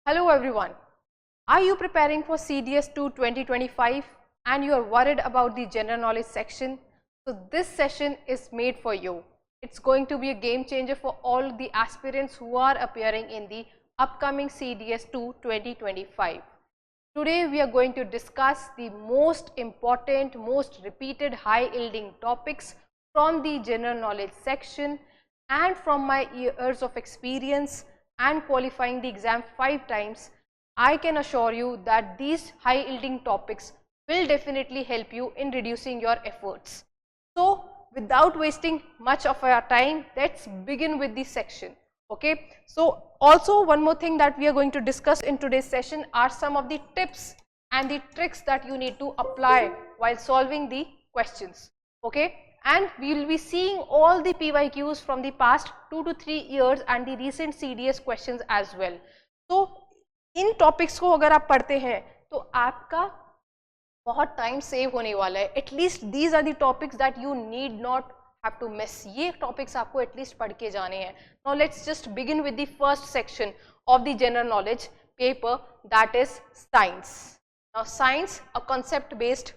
Hello everyone. Are you preparing for CDS2 2025 and you are worried about the general knowledge section? So this session is made for you. It's going to be a game changer for all the aspirants who are appearing in the upcoming CDS2 2025. Today we are going to discuss the most important, most repeated high yielding topics from the general knowledge section, and from my years of experience and qualifying the exam 5 times, I can assure you that these high yielding topics will definitely help you in reducing your efforts. So without wasting much of our time, let's begin with this section. Okay, so also one more thing that we are going to discuss in today's session are some of the tips and the tricks that you need to apply while solving the questions. Okay, and we will be seeing all the PYQs from the past 2 to 3 years and the recent CDS questions as well. So in topics को अगर आप पढ़ते हैं तो आपका बहुत time save होने वाला है. At least these are the topics that you need not have to miss. ये टॉपिक्स आपको एटलीस्ट पढ़ के जाने हैं. Now let's just begin with the first section of the general knowledge paper, that is science. Now science, a concept based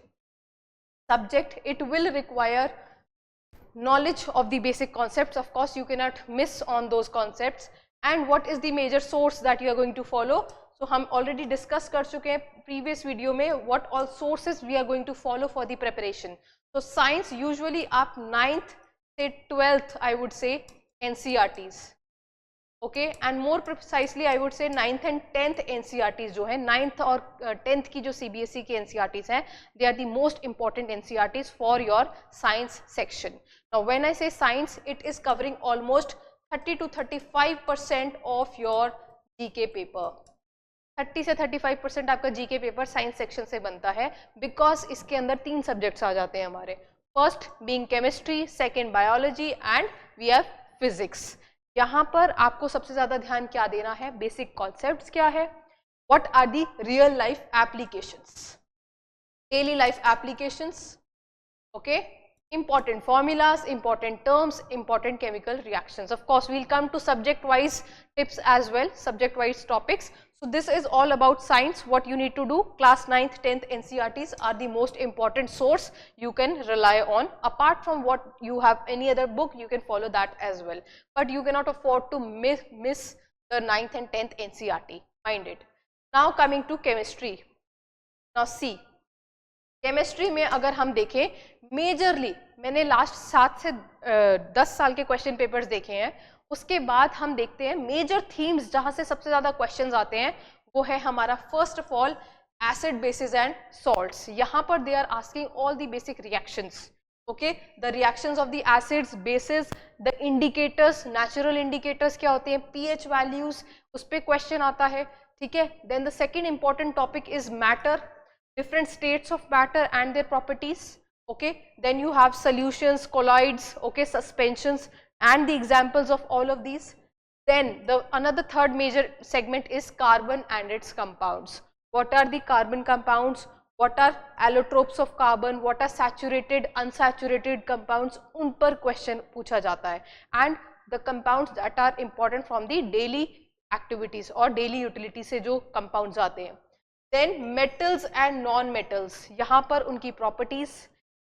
subject, it will require knowledge of the basic concepts. Of course you cannot miss on those concepts. And what is the major source that you are going to follow? So हम already discuss कर चुके हैं previous video में what all sources we are going to follow for the preparation. So science usually आप 9th से 12th I would say NCERTs, okay, and more precisely I would say 9th and 10th NCERTs जो है 9th और 10th की जो CBSE के NCERTs हैं, they are the most important NCERTs for your science section. Now when I say science, it is covering almost 30 to 35% of your GK paper. 30 से 35% आपका GK paper science section से बनता है, because इसके अंदर 3 subjects आ जाते हैं हमारे. First being chemistry, second biology and we have physics. यहाँ पर आपको सबसे ज़्यादा ध्यान क्या देना है? बेसिक कॉन्सेप्ट्स क्या है, what are the real life applications, daily life applications, okay, important formulas, important terms, important chemical reactions. Of course we'll come to subject wise tips as well, subject wise topics. So this is all about science. What you need to do, class 9th 10th NCERTs are the most important source you can rely on. Apart from what you have any other book, you can follow that as well, but you cannot afford to miss the 9th and 10th NCERT, mind it. Now coming to chemistry. Now see, chemistry में अगर हम देखें majorly, मैंने last 7 से 10 साल के question papers देखे हैं. उसके बाद हम देखते हैं मेजर थीम्स जहां से सबसे ज्यादा क्वेश्चंस आते हैं, वो है हमारा first of all acid bases and salts. यहाँ पर they are asking all the basic reactions, okay, the reactions of the acids, bases, the indicators, natural indicators क्या होते हैं, पीएच वैल्यूज, उस पर क्वेश्चन आता है. ठीक है. Then the second important topic is matter, different states of matter and their properties, okay. Then you have solutions, colloids, okay, suspensions and the examples of all of these. Then the another third major segment is carbon and its compounds. What are the carbon compounds, what are allotropes of carbon, what are saturated, unsaturated compounds, उन पर question पूछा जाता है. And the compounds that are important from the daily activities और daily utility से जो compounds आते हैं. Then metals and non-metals, यहाँ पर उनकी properties,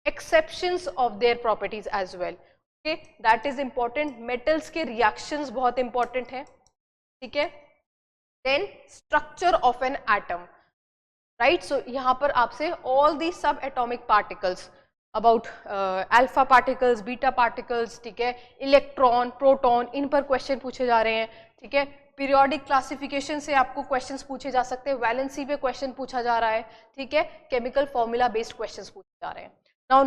exceptions of their properties as well, okay, that is important. Metals के reactions बहुत important है, ठीक है. Then structure of an atom, right, so यहाँ पर आपसे all the subatomic particles about alpha particles, beta particles, ठीक है, इलेक्ट्रॉन, प्रोटॉन, इन पर क्वेश्चन पूछे जा रहे हैं. ठीक है. पीरियोडिक क्लासिफिकेशन से आपको क्वेश्चंस पूछे जा सकते हैं, वैलेंसी पे क्वेश्चन पूछा जा रहा है. ठीक है. केमिकल फॉर्मूला बेस्ड क्वेश्चंस पूछे जा रहे हैं. Now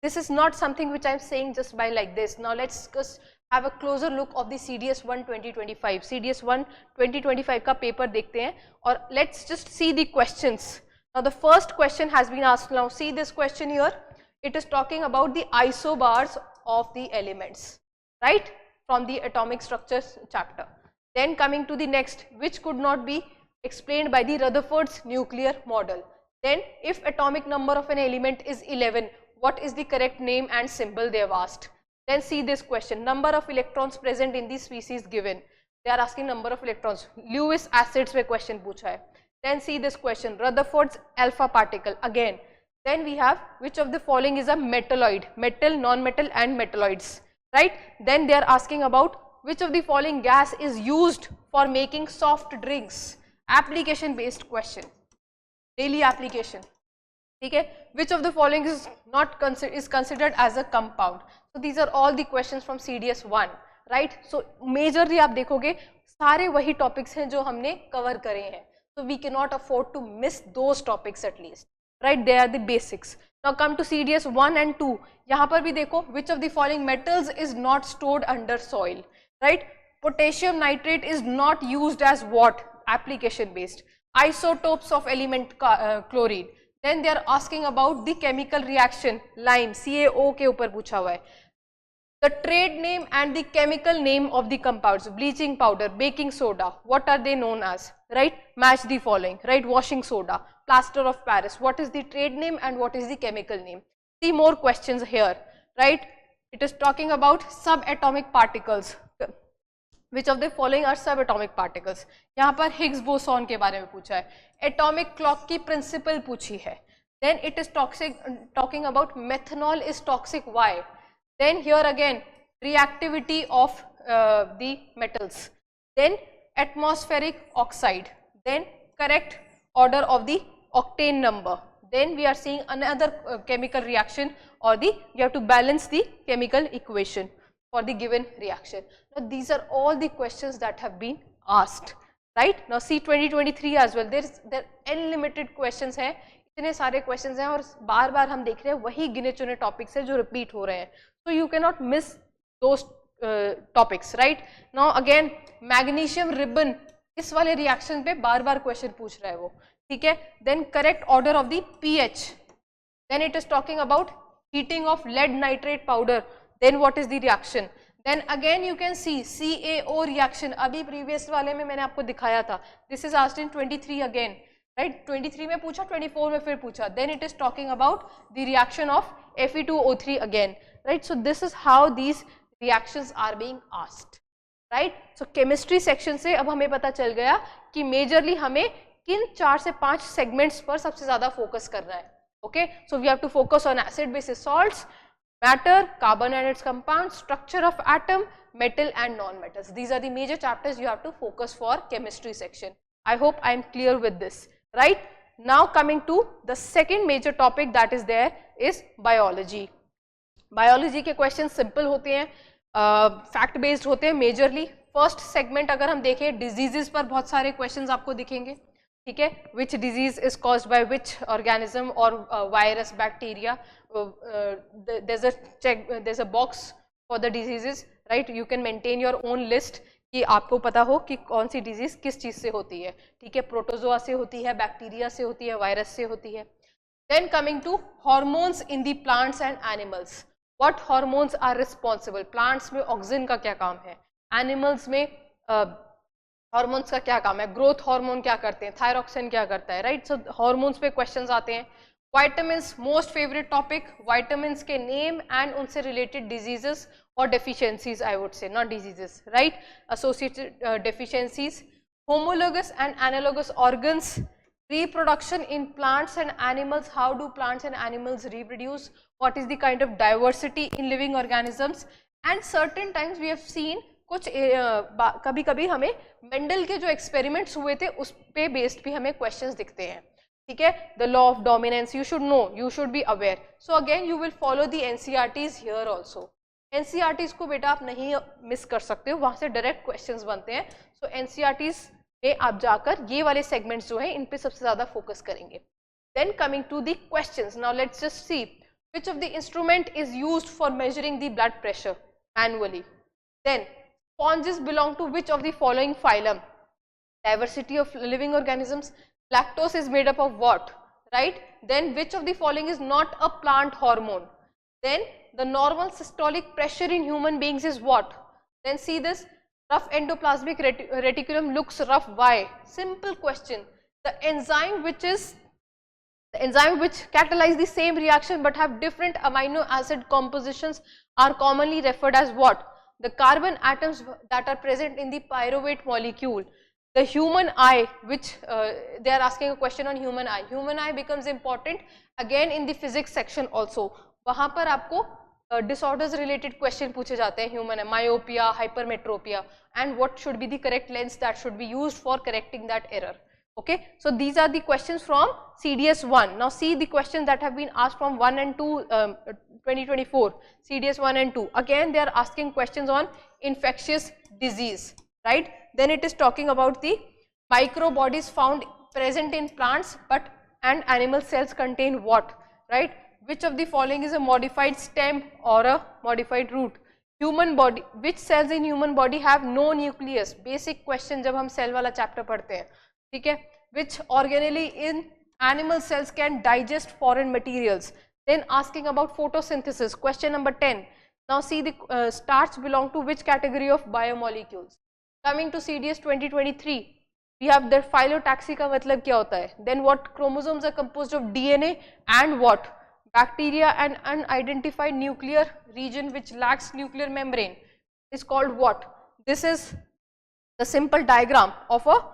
this is not something which I am saying just by like this. Now let's have a closer look of the CDS1 2025. CDS1 2025 का पेपर देखते हैं और let's just see the questions. Now the first question has been asked. Now see this question here. It is talking about the isobars of the elements, right, from the atomic structures chapter. Then coming to the next, which could not be explained by the Rutherford's nuclear model. Then if atomic number of an element is 11, what is the correct name and symbol they have asked. Then see this question, number of electrons present in the species given. they are asking number of electrons. Lewis acids पे question पूछा है. Then see this question, Rutherford's alpha particle again. Then we have which of the following is a metalloid, metal, non-metal and metalloids, right? Then they are asking about which of the following gas is used for making soft drinks, application based question, daily application. Okay, which of the following is not considered as a compound? So these are all the questions from CDS 1, right? So majorly आप देखोगे सारे वही topics हैं जो हमने cover करे हैं. So we cannot afford to miss those topics at least, right? They are the basics. Now come to CDS 1 and 2. यहाँ पर भी देखो which of the following metals is not stored under soil, right? Potassium nitrate is not used as what? Application based. Isotopes of element chlorine. Then they are asking about the chemical reaction lime, CaO के ऊपर पूछा हुआ है. The trade name and the chemical name of the compounds, bleaching powder, baking soda, what are they known as, right? Match the following, right? Washing soda, plaster of Paris, what is the trade name and what is the chemical name? See more questions here, right? It is talking about subatomic particles. Which of the following are subatomic particles? यहाँ पर Higgs boson के बारे में पूछा है. Atomic clock की principle पूछी है. Then it is talking about methanol is toxic. Why? Then here again reactivity of the metals. Then atmospheric oxide. Then correct order of the octane number. Then we are seeing another chemical reaction, or you have to balance the chemical equation for the given reaction. Now these are all the questions that have been asked, right? Now see 2023 as well, there unlimited questions हैं, इतने सारे questions हैं और बार बार हम देख रहे हैं वही गिने चुने topics हैं जो repeat हो रहे हैं. So you cannot miss those topics, right? Now again magnesium ribbon, इस वाले reaction पे बार बार question पूछ रहा है वो, ठीक है? Then correct order of the pH. Then it is talking about heating of lead nitrate powder. Then what is the reaction? Then again you can see CaO reaction. अभी previous वाले में मैंने आपको दिखाया था. This is asked in 23 again, right? 23 में पूछा, 24 में फिर पूछा. Then it is talking about the reaction of Fe2O3 again, right? So this is how these reactions are being asked, right? So chemistry section से अब हमें पता चल गया कि majorly हमें किन 4 से 5 segments पर सबसे ज़्यादा focus करना है. Okay, so we have to focus on acid bases salts, matter, carbon and its compounds, structure of atom, metal and non-metals. These are the major chapters you have to focus for chemistry section. I hope I am clear with this, right? Now coming to the second major topic that is there is biology. Biology के questions simple होते हैं, fact based होते हैं majorly. First segment अगर हम देखें diseases पर बहुत सारे questions आपको दिखेंगे, ठीक है? Which disease is caused by which organism or virus, bacteria? There's a box for the diseases, right? You can maintain your own list कि आपको पता हो कि कौन सी disease किस चीज़ से होती है, ठीक है? प्रोटोजोआ से होती है, बैक्टीरिया से होती है, वायरस से होती है. Then coming to hormones in the plants and animals. What hormones are responsible? Plants में ऑक्सीजन का क्या काम है? Animals में हार्मोन्स का क्या काम है? ग्रोथ हार्मोन क्या करते हैं? थायरॉक्सिन क्या करता है? राइट, सो हार्मोन्स पे क्वेश्चंस आते हैं. Vitamins most favourite topic. Vitamins के नेम एंड उनसे रिलेटेड डिजीजेस और deficiencies, I would say, not diseases, right, associated deficiencies. Homologous and analogous organs. Reproduction in plants and animals. How do plants and animals reproduce? What is the kind of diversity in living organisms? And certain times we have seen कुछ कभी कभी हमें Mendel के जो experiments हुए थे उस पे बेस्ड भी हमें क्वेश्चंस दिखते हैं, ठीक है? The law of dominance you should no, you should be aware. So again you will follow the NCERTs here also. NCERTs को बेटा आप नहीं मिस कर सकते हो, वहाँ से डायरेक्ट क्वेश्चंस बनते हैं. सो एनसीईआरटीज में आप जाकर ये वाले सेगमेंट्स जो है इन पे सबसे ज़्यादा फोकस करेंगे. Then coming to the questions, now let's just see which of the instrument is used for measuring the blood pressure manually. Then sponges belong to which of the following phylum? Diversity of living organisms. Lactose is made up of what? Right? Then which of the following is not a plant hormone? Then the normal systolic pressure in human beings is what? Then see this, rough endoplasmic reticulum looks rough. Why? Simple question. The enzyme which catalyze the same reaction but have different amino acid compositions are commonly referred as what? the carbon atoms that are present in the pyruvate molecule, the human eye, which they are asking a question on human eye. Human eye becomes important again in the physics section also. वहाँ पर आपको disorders related question पूछे जाते हैं, human eye, myopia, hypermetropia, and what should be the correct lens that should be used for correcting that error. Okay, so these are the questions from CDS 1. Now see the questions that have been asked from 1 and 2 2024, CDS 1 and 2. Again they are asking questions on infectious disease, right? Then it is talking about the micro bodies found present in plants but and animal cells contain what, right? Which of the following is a modified stem or a modified root? Human body, which cells in human body have no nucleus? Basic question जब हम cell वाला chapter पढ़ते हैं, ठीक है? Which organelle in animal cells can digest foreign materials? Then asking about photosynthesis, question number 10. Now see the starch belong to which category of biomolecules? Coming to CDS 2023, we have the phyllotaxy का मतलब क्या होता है? Then what chromosomes are composed of DNA and what? Bacteria and unidentified nuclear region which lacks nuclear membrane is called what? This is the simple diagram of a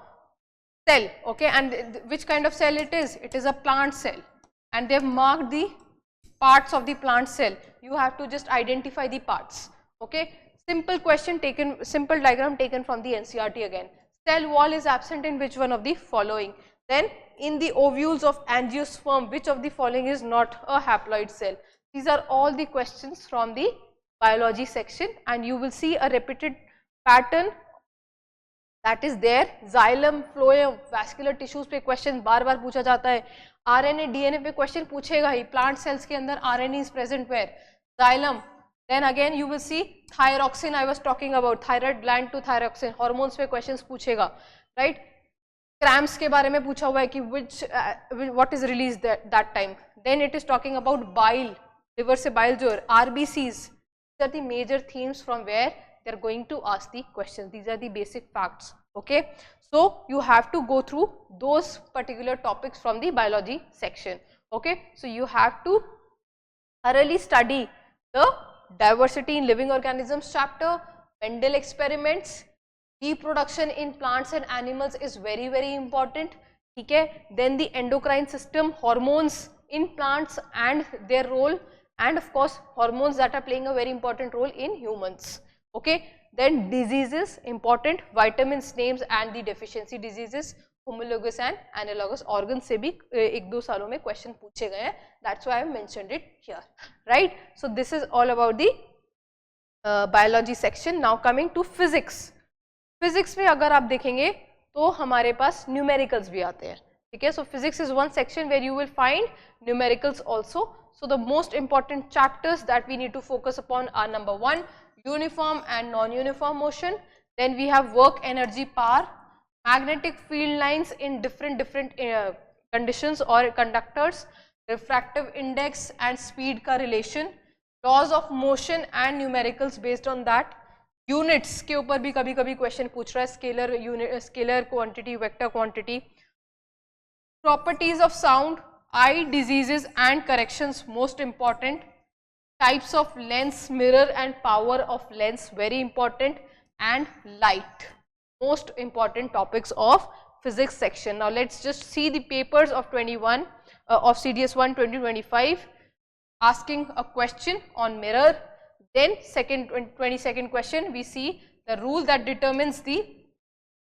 cell, okay, and which kind of cell it is? It is a plant cell, and they have marked the parts of the plant cell. You have to just identify the parts, okay. Simple question taken, simple diagram taken from the NCERT again. Cell wall is absent in which one of the following? Then in the ovules of angiosperm, which of the following is not a haploid cell? These are all the questions from the biology section, and you will see a repeated pattern that is there. Xylem, phloem, vascular tissues पे question बार बार पूछा जाता है. RNA, DNA पे question पूछेगा ही. Plant cells के अंदर RNA is present where? Xylem. Then again you will see thyroxine, I was talking about thyroid gland to thyroxine, hormones पे questions पूछेगा, right? Cramps के बारे में पूछा हुआ है कि which what is released that time. Then it is talking about bile, liver से bile जो RBCs. These are the major themes from where they are going to ask the questions. These are the basic facts, okay. So you have to go through those particular topics from the biology section, okay. So you have to thoroughly study the diversity in living organisms chapter, Mendel experiments, reproduction in plants and animals is very very important, okay. Then the endocrine system, hormones in plants and their role, and of course hormones that are playing a very important role in humans, okay. Then diseases important, vitamins names and the deficiency diseases, homologous and analogous organs से भी एक दो सालों में question पूछे गए हैं, that's why I mentioned it here, right. So this is all about the biology section. Now coming to physics. Physics में अगर आप देखेंगे तो हमारे पास numericals भी आते हैं, ठीक है. So physics is one section where you will find numericals also. So the most important chapters that we need to focus upon are number 1, uniform and non-uniform motion. Then we have work, energy, power, magnetic field lines in different conditions or conductors, refractive index and speed का relation, laws of motion and numericals based on that. Units के ऊपर भी कभी कभी question पूछ रहा है, scalar unit, scalar quantity, vector quantity. Properties of sound, eye diseases and corrections most important. Types of lens, mirror and power of lens very important, and light, most important topics of physics section. Now let's just see the papers of 21 of CDS 1 2025 asking a question on mirror. Then 22nd question we see the rule that determines the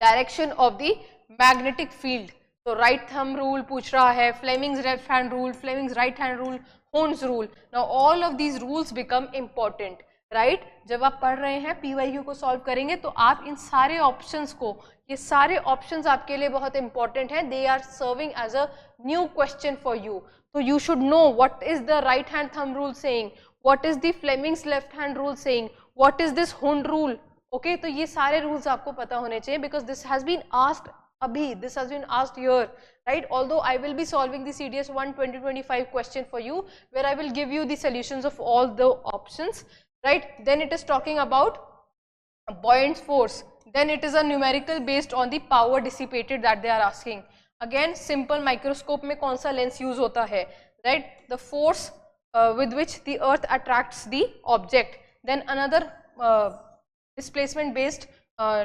direction of the magnetic field. So right thumb rule पूछ रहा है, Fleming's left hand rule, Fleming's right hand rule, Horn's rule. Now all of these rules become important, right? जब आप पढ़ रहे हैं PYQ को solve करेंगे तो आप इन सारे options को, ये सारे options आपके लिए बहुत important हैं. They are serving as a new question for you. So you should know what is the right hand thumb rule saying, what is the Fleming's left hand rule saying, what is this Horn rule, okay? तो ये सारे rules आपको पता होने चाहिए because this has been asked abhi, this has been asked here, right? Although I will be solving the CDS 1 2025 question for you where I will give you the solutions of all the options, right? Then it is talking about buoyant force. Then it is a numerical based on the power dissipated that they are asking. Again simple microscope में कौन सा lens use होता है, right? The force with which the earth attracts the object. Then another displacement based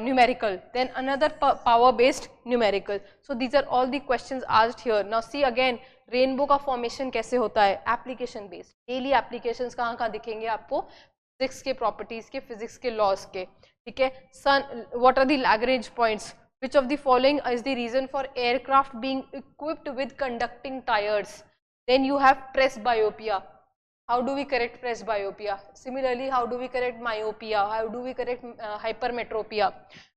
numerical, then another power based numerical. So these are all the questions asked here. Now see again, rainbow का formation कैसे होता है, application based, daily applications कहाँ कहाँ दिखेंगे आपको, physics के properties के, फिजिक्स के लॉज के, ठीक है. Son, what are the Lagrange points, which of the following is the reason for aircraft being equipped with conducting tires. Then you have presbyopia. How do we correct presbyopia? Similarly, how do we correct myopia? How do we correct hypermetropia?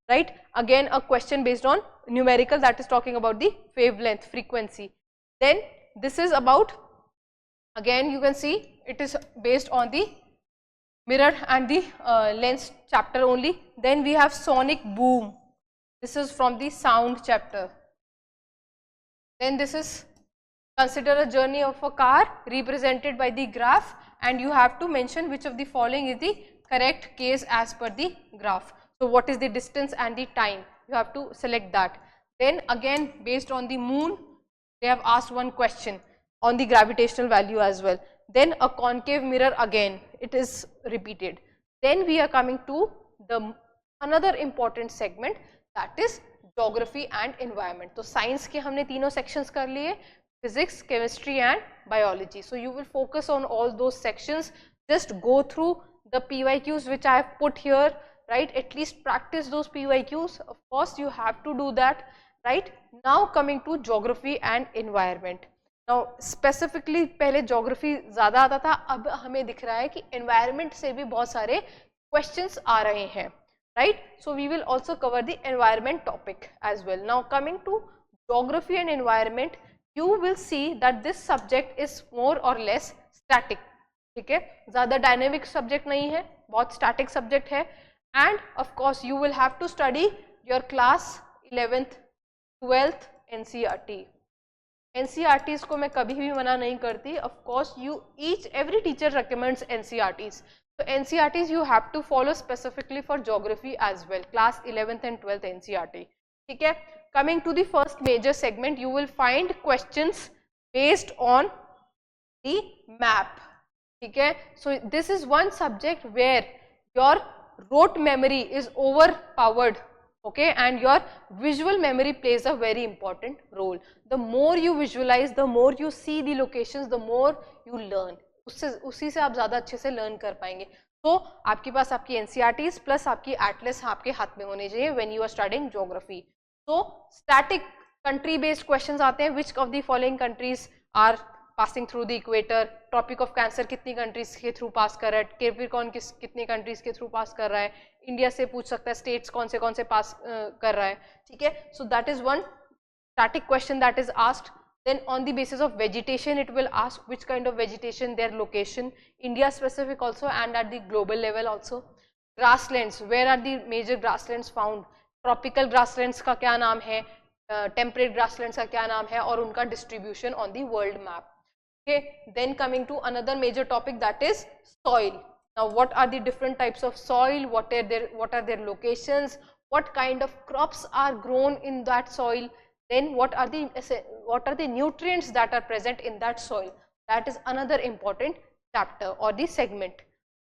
Right? Again, a question based on numerical, that is talking about the wavelength, frequency. Then this is about, again you can see it is based on the mirror and the lens chapter only. Then we have sonic boom. This is from the sound chapter. Then this is, consider a journey of a car represented by the graph, and you have to mention which of the following is the correct case as per the graph. So what is the distance and the time, you have to select that. Then again based on the moon, they have asked one question on the gravitational value as well. Then a concave mirror, again it is repeated. Then we are coming to the another important segment, that is geography and environment. तो science के हमने तीनों sections कर लिए, physics, chemistry and biology. So you will focus on all those sections. Just go through the PYQs which I have put here, right? At least practice those PYQs. Of course you have to do that, right? Now coming to geography and environment. Now specifically पहले geography ज़्यादा आता था, अब हमें दिख रहा है कि environment से भी बहुत सारे questions आ रहे हैं. Right? So we will also cover the environment topic as well. Now coming to geography and environment, you will see that this subject is more or less static. ठीक है, ज़्यादा dynamic subject नहीं है, बहुत static subject है. And of course you will have to study your class 11th, 12th NCERT. NCERTs को मैं कभी भी मना नहीं करती. Of course you every teacher recommends NCERTs. So NCERTs you have to follow specifically for geography as well, class 11th and 12th NCERT. ठीक है, coming to the first major segment, you will find questions based on the map. ठीक है, so this is one subject where your rote memory is overpowered, okay, and your visual memory plays a very important role. The more you visualize, the more you see the locations, the more you learn. उसी से आप ज़्यादा अच्छे से learn कर पाएंगे. तो आपके पास आपकी NCERTs प्लस आपकी एटलस आपके हाथ में होने चाहिए when you are studying geography. तो स्टैटिक कंट्री बेस्ड क्वेश्चंस आते हैं. Which of the following countries are passing through the equator, tropic of cancer कितनी कंट्रीज के थ्रू पास कर रहा है, कैप्रिकॉर्न कितनी कंट्रीज के थ्रू पास कर रहा है, इंडिया से पूछ सकता है स्टेट्स कौन से पास कर रहा है. ठीक है, so that is one static question that is asked. Then on the basis of vegetation, it will ask which kind of vegetation, their location, India specific also and at the global level also. Grasslands, where are the major grasslands found? Tropical grasslands का क्या नाम है, temperate grasslands का क्या नाम है और उनका distribution on the world map. Okay, then coming to another major topic, that is soil. Now what are the different types of soil, what are their locations, what kind of crops are grown in that soil. Then what are the nutrients that are present in that soil? That is another important chapter or the segment.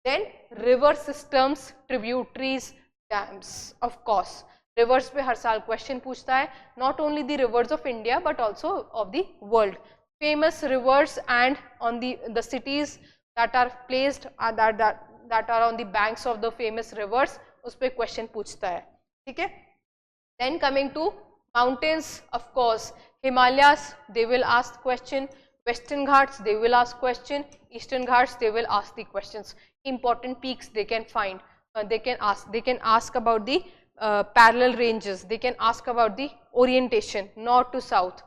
Then river systems, tributaries, dams. Of course, rivers पे हर साल question पूछता है. Not only the rivers of India but also of the world. Famous rivers and on the cities that are placed that are on the banks of the famous rivers, उस पे question पूछता है. ठीक है. Then coming to mountains, of course, Himalayas, they will ask question. Western Ghats, they will ask question. Eastern Ghats, they will ask the questions. Important peaks they can find. They can ask about the parallel ranges. They can ask about the orientation, north to south,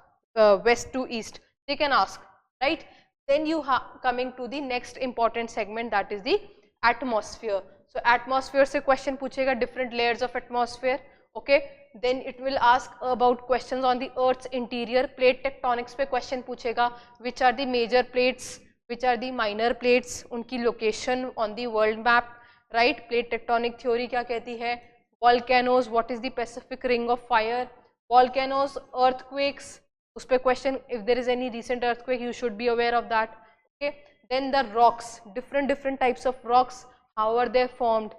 west to east. They can ask, right? Then you coming to the next important segment, that is the atmosphere. So atmosphere से question पूछेगा, different layers of atmosphere. Okay, then it will ask about questions on the earth's interior. Plate tectonics पे question पूछेगा, which are the major plates, which are the minor plates, उनकी location on the world map, right? Plate tectonic theory क्या कहती है? Volcanoes, what is the Pacific ring of fire? Volcanoes, earthquakes, उस पे question, if there is any recent earthquake you should be aware of that. Okay, then the rocks, different types of rocks, how are they formed?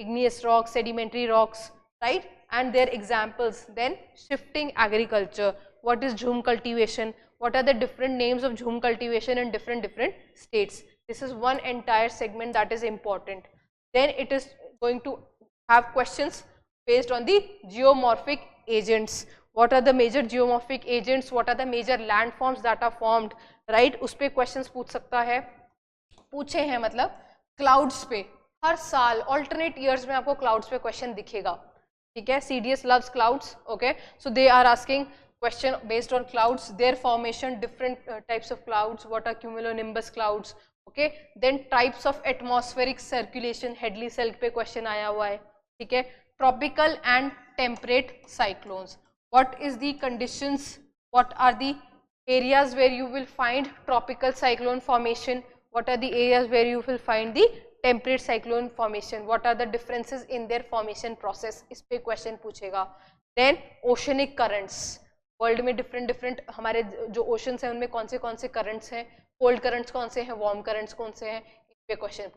igneous rocks, sedimentary rocks, right, and their examples. Then shifting agriculture, what is jhum cultivation, what are the different names of jhum cultivation in different states. This is one entire segment that is important. Then it is going to have questions based on the geomorphic agents. What are the major geomorphic agents, what are the major landforms that are formed, right, उस पे questions पूछ सकता है, पूछे हैं मतलब clouds पे, हर साल alternate years में आपको clouds पे question दिखेगा, ठीक है, CDS loves clouds, okay, so they are asking question based on clouds, their formation, different types of clouds, what are cumulonimbus clouds, okay, then types of atmospheric circulation, Hadley cell पे question आया हुआ है, ठीक है, tropical and temperate cyclones, what is the conditions, what are the areas where you will find tropical cyclone formation, what are the areas where you will find the temperate cyclone formation, what are the differences in their formation process, इस पे question पूछेगा. Then oceanic currents, world में different हमारे जो oceans हैं उनमें कौन से करंट्स हैं, कोल्ड करंट्स कौन से हैं, वार्म करंट्स कौन से हैं, इस पे क्वेश्चन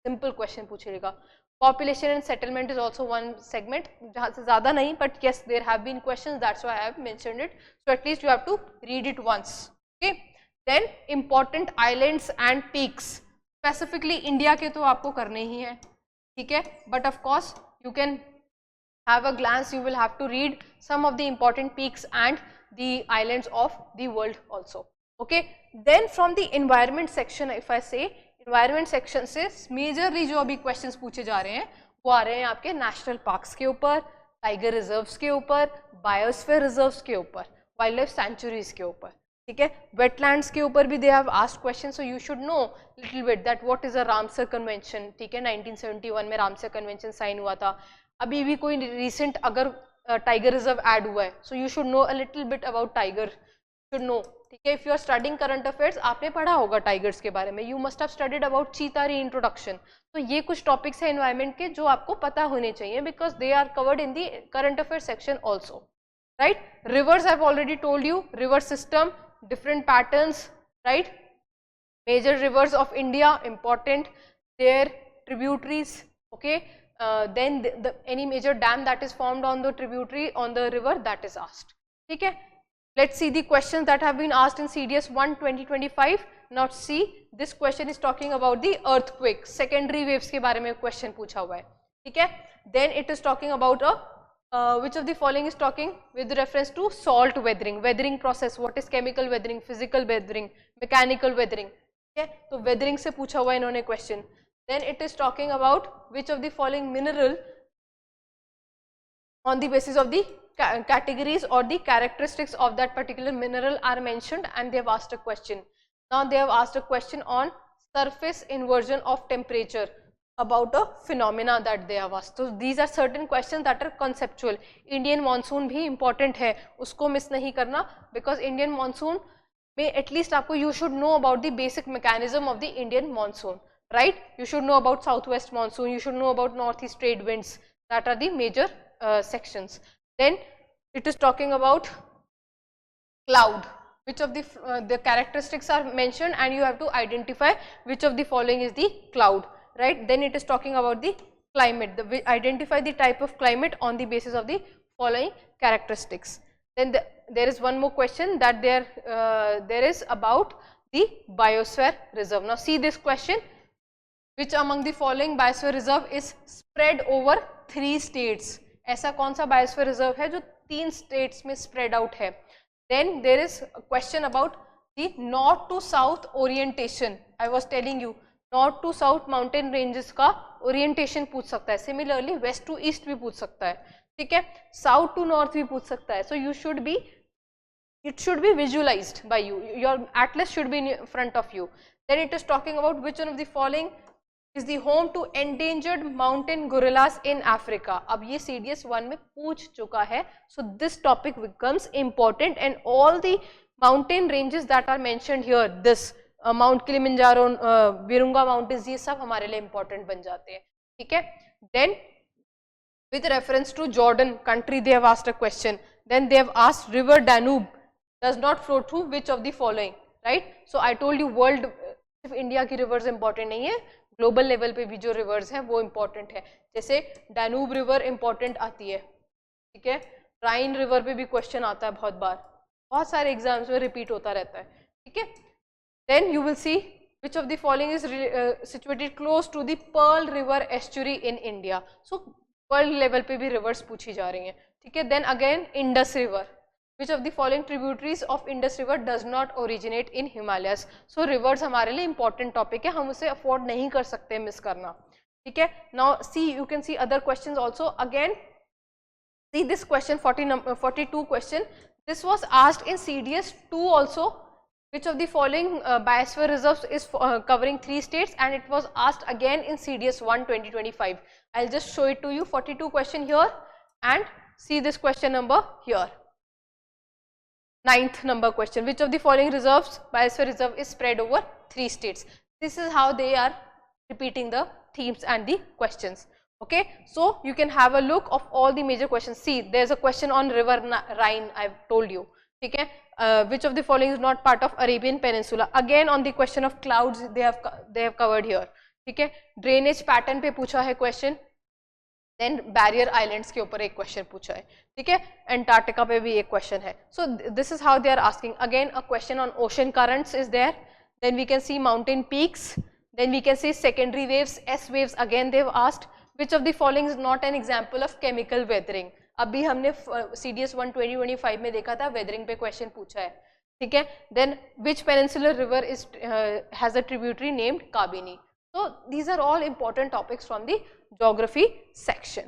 सिंपल क्वेश्चन पूछेगा. Population and settlement is also one segment, जहाँ से ज़्यादा नहीं, but yes there have been questions, that's why I have mentioned it, so at least you have to read it once. Okay, then important islands and peaks, specifically India के तो आपको करने ही हैं, ठीक है, but of course you can have a glance, you will have to read some of the important peaks and the islands of the world also. Okay, then from the environment section, if I say environment section से majorly जो अभी questions पूछे जा रहे हैं वो आ रहे हैं आपके national parks के ऊपर, tiger reserves के ऊपर, biosphere reserves के ऊपर, wildlife sanctuaries के ऊपर, ठीक है, wetlands के ऊपर भी they have asked questions, so you should know little bit that what is a Ramsar convention, ठीक है, 1971 में Ramsar convention sign हुआ था. अभी भी कोई रिसेंट अगर टाइगर रिजर्व ऐड हुआ है, so you should know a little bit about tiger, should know, ठीक है, if you are studying current affairs आपने पढ़ा होगा टाइगर्स के बारे में, you must have studied about cheetah री इंट्रोडक्शन, तो ये कुछ टॉपिक्स है एनवायरमेंट के जो आपको पता होने चाहिए, because they are covered in the current affair section also, right. Rivers I have already told you, river system, different patterns, right, major rivers of India important, their tributaries, okay. Then any major dam that is formed on the tributary on the river, that is asked, ठीक है. Let's see the questions that have been asked in CDS 1 2025. Now see, this question is talking about the earthquake, secondary waves के बारे में question पूछा हुआ है, ठीक है. Then it is talking about which of the following is talking with reference to salt weathering, weathering process, what is chemical weathering, physical weathering, mechanical weathering, ठीक है, तो weathering से पूछा हुआ है इन्होंने question. Then it is talking about which of the following mineral on the basis of the categories or the characteristics of that particular mineral are mentioned, and they have asked a question. Now they have asked a question on surface inversion of temperature, about a phenomena that they have asked. So these are certain questions that are conceptual. Indian monsoon भी important है, उसको miss नहीं करना, because Indian monsoon में at least आपको you should know about the basic mechanism of the Indian monsoon. Right, you should know about southwest monsoon, you should know about northeast trade winds, that are the major sections. Then it is talking about cloud, which of the characteristics are mentioned, and you have to identify which of the following is the cloud, right. Then it is talking about the climate, identify the type of climate on the basis of the following characteristics. Then there is one more question that there is about the biosphere reserve. Now see this question, which among the following biosphere reserve is spread over 3 states? ऐसा कौन सा biosphere reserve है जो 3 states में spread out है? Then there is a question about the north to south orientation. I was telling you, north to south mountain ranges का orientation पूछ सकता है. Similarly west to east भी पूछ सकता है, ठीक है, south to north भी पूछ सकता है. So you should be, it should be visualized by you, your atlas should be in front of you. Then it is talking about which one of the following is the home to endangered mountain gorillas in Africa. अब ये CDS 1 में पूछ चुका है, so this topic becomes important, and all the mountain ranges that are mentioned here, this Mount Kilimanjaro, Virunga mountains, ये सब हमारे लिए important बन जाते हैं, ठीक है. Then with reference to Jordan country they have asked a question. Then they have asked river Danube does not flow through which of the following, right. So I told you world सिर्फ India की rivers important नहीं है, global level पे भी जो reverse हैं वो important है, जैसे डैनूब रिवर इम्पॉर्टेंट आती है, ठीक है, राइन रिवर पे भी क्वेश्चन आता है बहुत बार, बहुत सारे एग्जाम्स में रिपीट होता रहता है, ठीक है। Then you will see which of the following is situated close to the Pearl River estuary in India. So world level पे भी रिवर्स पूछी जा रही हैं, ठीक है। Then again Indus river, which of the following tributaries of Indus River does not originate in Himalayas. So rivers हमारे लिए important topic है, हम उसे afford नहीं कर सकते मिस करना, ठीक है। Now see, you can see other questions also. Again see this question 42 question, this was asked in CDS 2 also. Which of the following biosphere reserves is covering 3 states, and it was asked again in CDS 1 2025. I'll just show it to you, 42 question here, and see this question number here. 9th number question, which of the following reserves, biosphere reserve is spread over 3 states. This is how they are repeating the themes and the questions. Okay, so you can have a look of all the major questions. See, there's a question on river Rhine, I've told you, okay. Which of the following is not part of Arabian Peninsula? Again on the question of clouds they have covered here, ठीक है। Drainage pattern पे पूछा है question, then barrier islands के ऊपर एक question पूछा है, ठीक है। एंटार्क्टिका पे भी एक क्वेश्चन है। So this is how they are asking. Again a question on ocean currents is there, then we can see mountain peaks, then we can see secondary waves, S waves. Again they have asked which of the following is not an example of chemical weathering. अभी हमने CDS 1 2025 में देखा था, weathering पे question पूछा है, ठीक है। Then which peninsular river is has a tributary named Kabini. So these are all important topics from the geography section.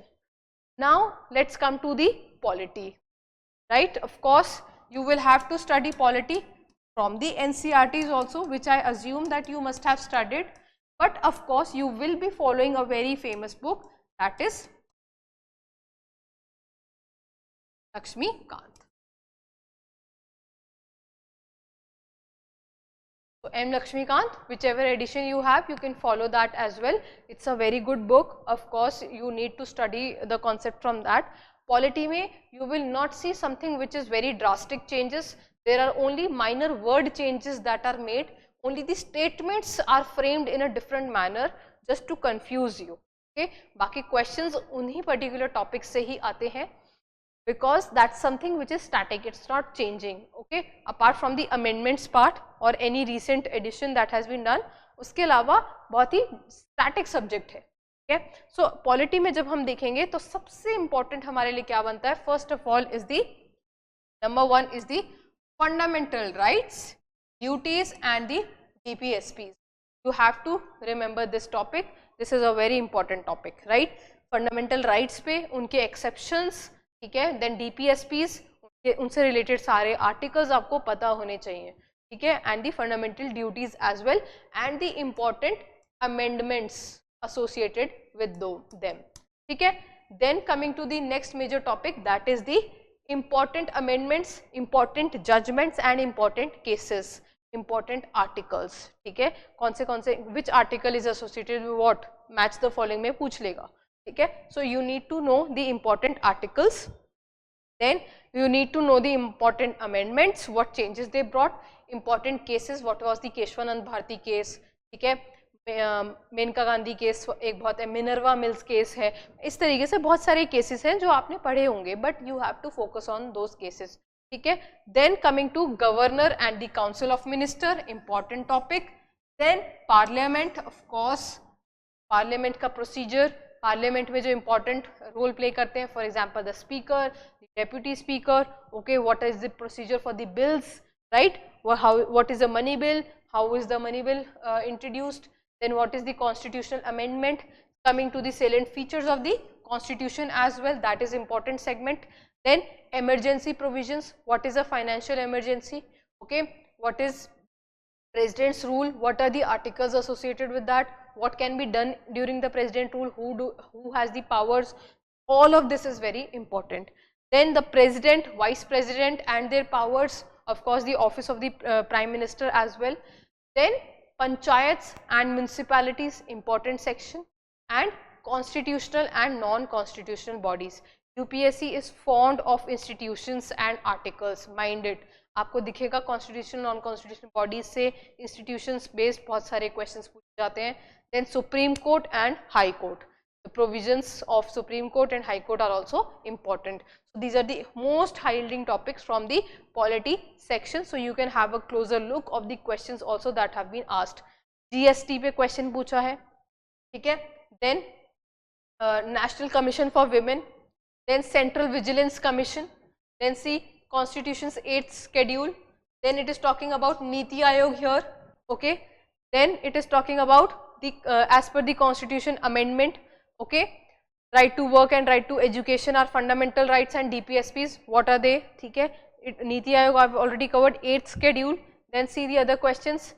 Now let's come to the polity, right? Of course you will have to study polity from the NCERTs also, which I assume that you must have studied, but of course you will be following a very famous book, that is Lakshmikant. So M. Lakshmikant, whichever edition you have, you can follow that as well. It's a very good book. Of course, you need to study the concept from that. Polity mein you will not see something which is very drastic changes. There are only minor word changes that are made. Only the statements are framed in a different manner just to confuse you. Okay. बाकी questions उन्हीं particular topics से ही आते हैं, because that's something which is static, it's not changing, okay, apart from the amendments part or any recent addition that has been done, उसके अलावा बहुत ही static subject है, okay. So polity में जब हम देखेंगे तो सबसे important हमारे लिए क्या बनता है? First of all is the number 1 is the fundamental rights, duties and the DPSPs. You have to remember this topic, this is a very important topic, right? Fundamental rights पे उनके exceptions, ठीक है, then DPSPs, उनसे related सारे articles आपको पता होने चाहिए, ठीक है, and the fundamental duties as well and the important amendments associated with them, ठीक है। Then coming to the next major topic, that is the important amendments, important judgements and important cases, important articles, ठीक है। कौन से which article is associated with what, match the following में पूछ लेगा, ठीक है। So you need to know the important articles, then you need to know the important amendments, what changes they brought, important cases, what was the Kesavananda Bharati case, ठीक है, Maneka Gandhi case एक बहुत है, मिनर्वा मिल्स केस है, इस तरीके से बहुत सारे केसेस हैं जो आपने पढ़े होंगे, but you have to focus on those cases, ठीक है। Then coming to governor and the council of minister, important topic. Then parliament, of course parliament का प्रोसीजर, पार्लियामेंट में जो इंपॉर्टेंट रोल प्ले करते हैं, for example the speaker, the deputy speaker, okay, what is the procedure for the bills, right, what is the money bill, how is the money bill introduced, then what is the constitutional amendment, coming to the salient features of the constitution as well, that is important segment. Then emergency provisions, what is a financial emergency, okay, what is president's rule, what are the articles associated with that, what can be done during the president rule, who has the powers, all of this is very important. Then the president, vice president and their powers, of course the office of the prime minister as well. Then panchayats and municipalities, important section, and constitutional and non-constitutional bodies. UPSC is fond of institutions and articles, mind it. आपको दिखेगा constitutional non constitutional bodies से institutions based बहुत सारे questions पूछे जाते हैं, then Supreme Court and High Court. The provisions of Supreme Court and High Court are also important. So these are the most high-yielding topics from the polity section. So you can have a closer look of the questions also that have been asked. GST पे question पूछा है, ठीक है? Then National Commission for Women, then Central Vigilance Commission, then see Constitution's 8th schedule, then it is talking about Niti Aayog here, okay? Then it is talking about the as per the Constitution amendment, okay? Right to work and right to education are fundamental rights and DPSPs, what are they? ठीक है? Niti Aayog I've already covered. 8th schedule. Then see the other questions.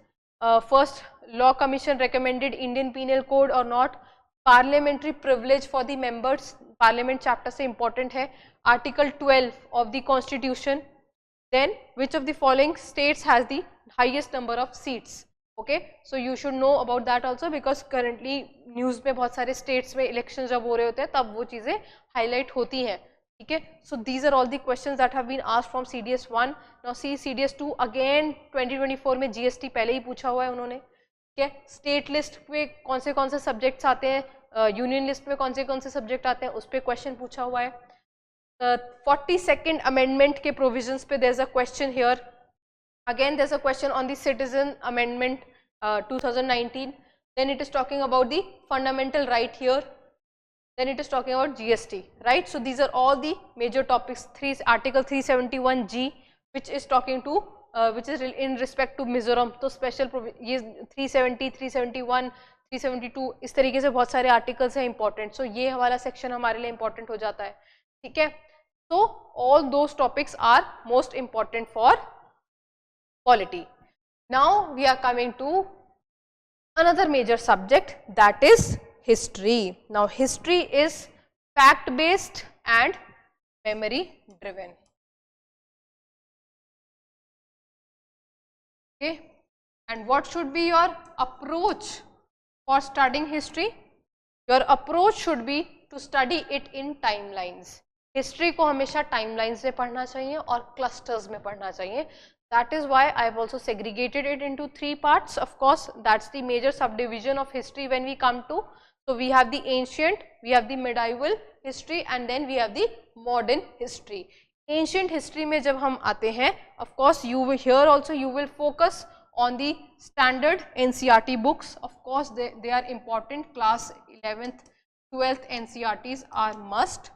First, Law Commission recommended Indian Penal Code or not. Parliamentary privilege for the members. Parliament chapter से important है. Article 12 of the Constitution. Then which of the following states has the highest number of seats? Okay, so you should know about that also because currently news में बहुत सारे states में elections जब हो रहे होते हैं तब वो चीज़ें highlight होती हैं, ठीक है? So these are all the questions that have been asked from CDS 1. Now see CDS 2 again 2024 में GST पहले ही पूछा हुआ है उन्होंने, ठीक है? State list पे कौन से subjects आते हैं, union list में कौन से subject आते हैं, उस पे question पूछा हुआ है. 42nd amendment के provisions पे there's a question here. Again there's a question on the Citizen Amendment 2019. Then it is talking about the fundamental right here. Then it is talking about GST, right? So these are all the major topics. Article 371G, which is talking to which is in respect to Mizoram. तो special ये 370, 371, 372 इस तरीके से बहुत सारे articles हैं important. So ये वाला section हमारे लिए important हो जाता है, ठीक है? So all those topics are most important for polity. Now we are coming to another major subject, that is history. Now history is fact based and memory driven. Okay, and what should be your approach for studying history? Your approach should be to study it in timelines. History को हमेशा timelines में पढ़ना चाहिए और clusters में पढ़ना चाहिए. That is why I have also segregated it into 3 parts. Of course, that's the major subdivision of history when we come to. So we have the ancient, we have the medieval history, and then we have the modern history. Ancient history में जब हम आते हैं, of course you will here also you will focus on the standard NCERT books. Of course they are important. Class 11th, 12th NCERTs are must.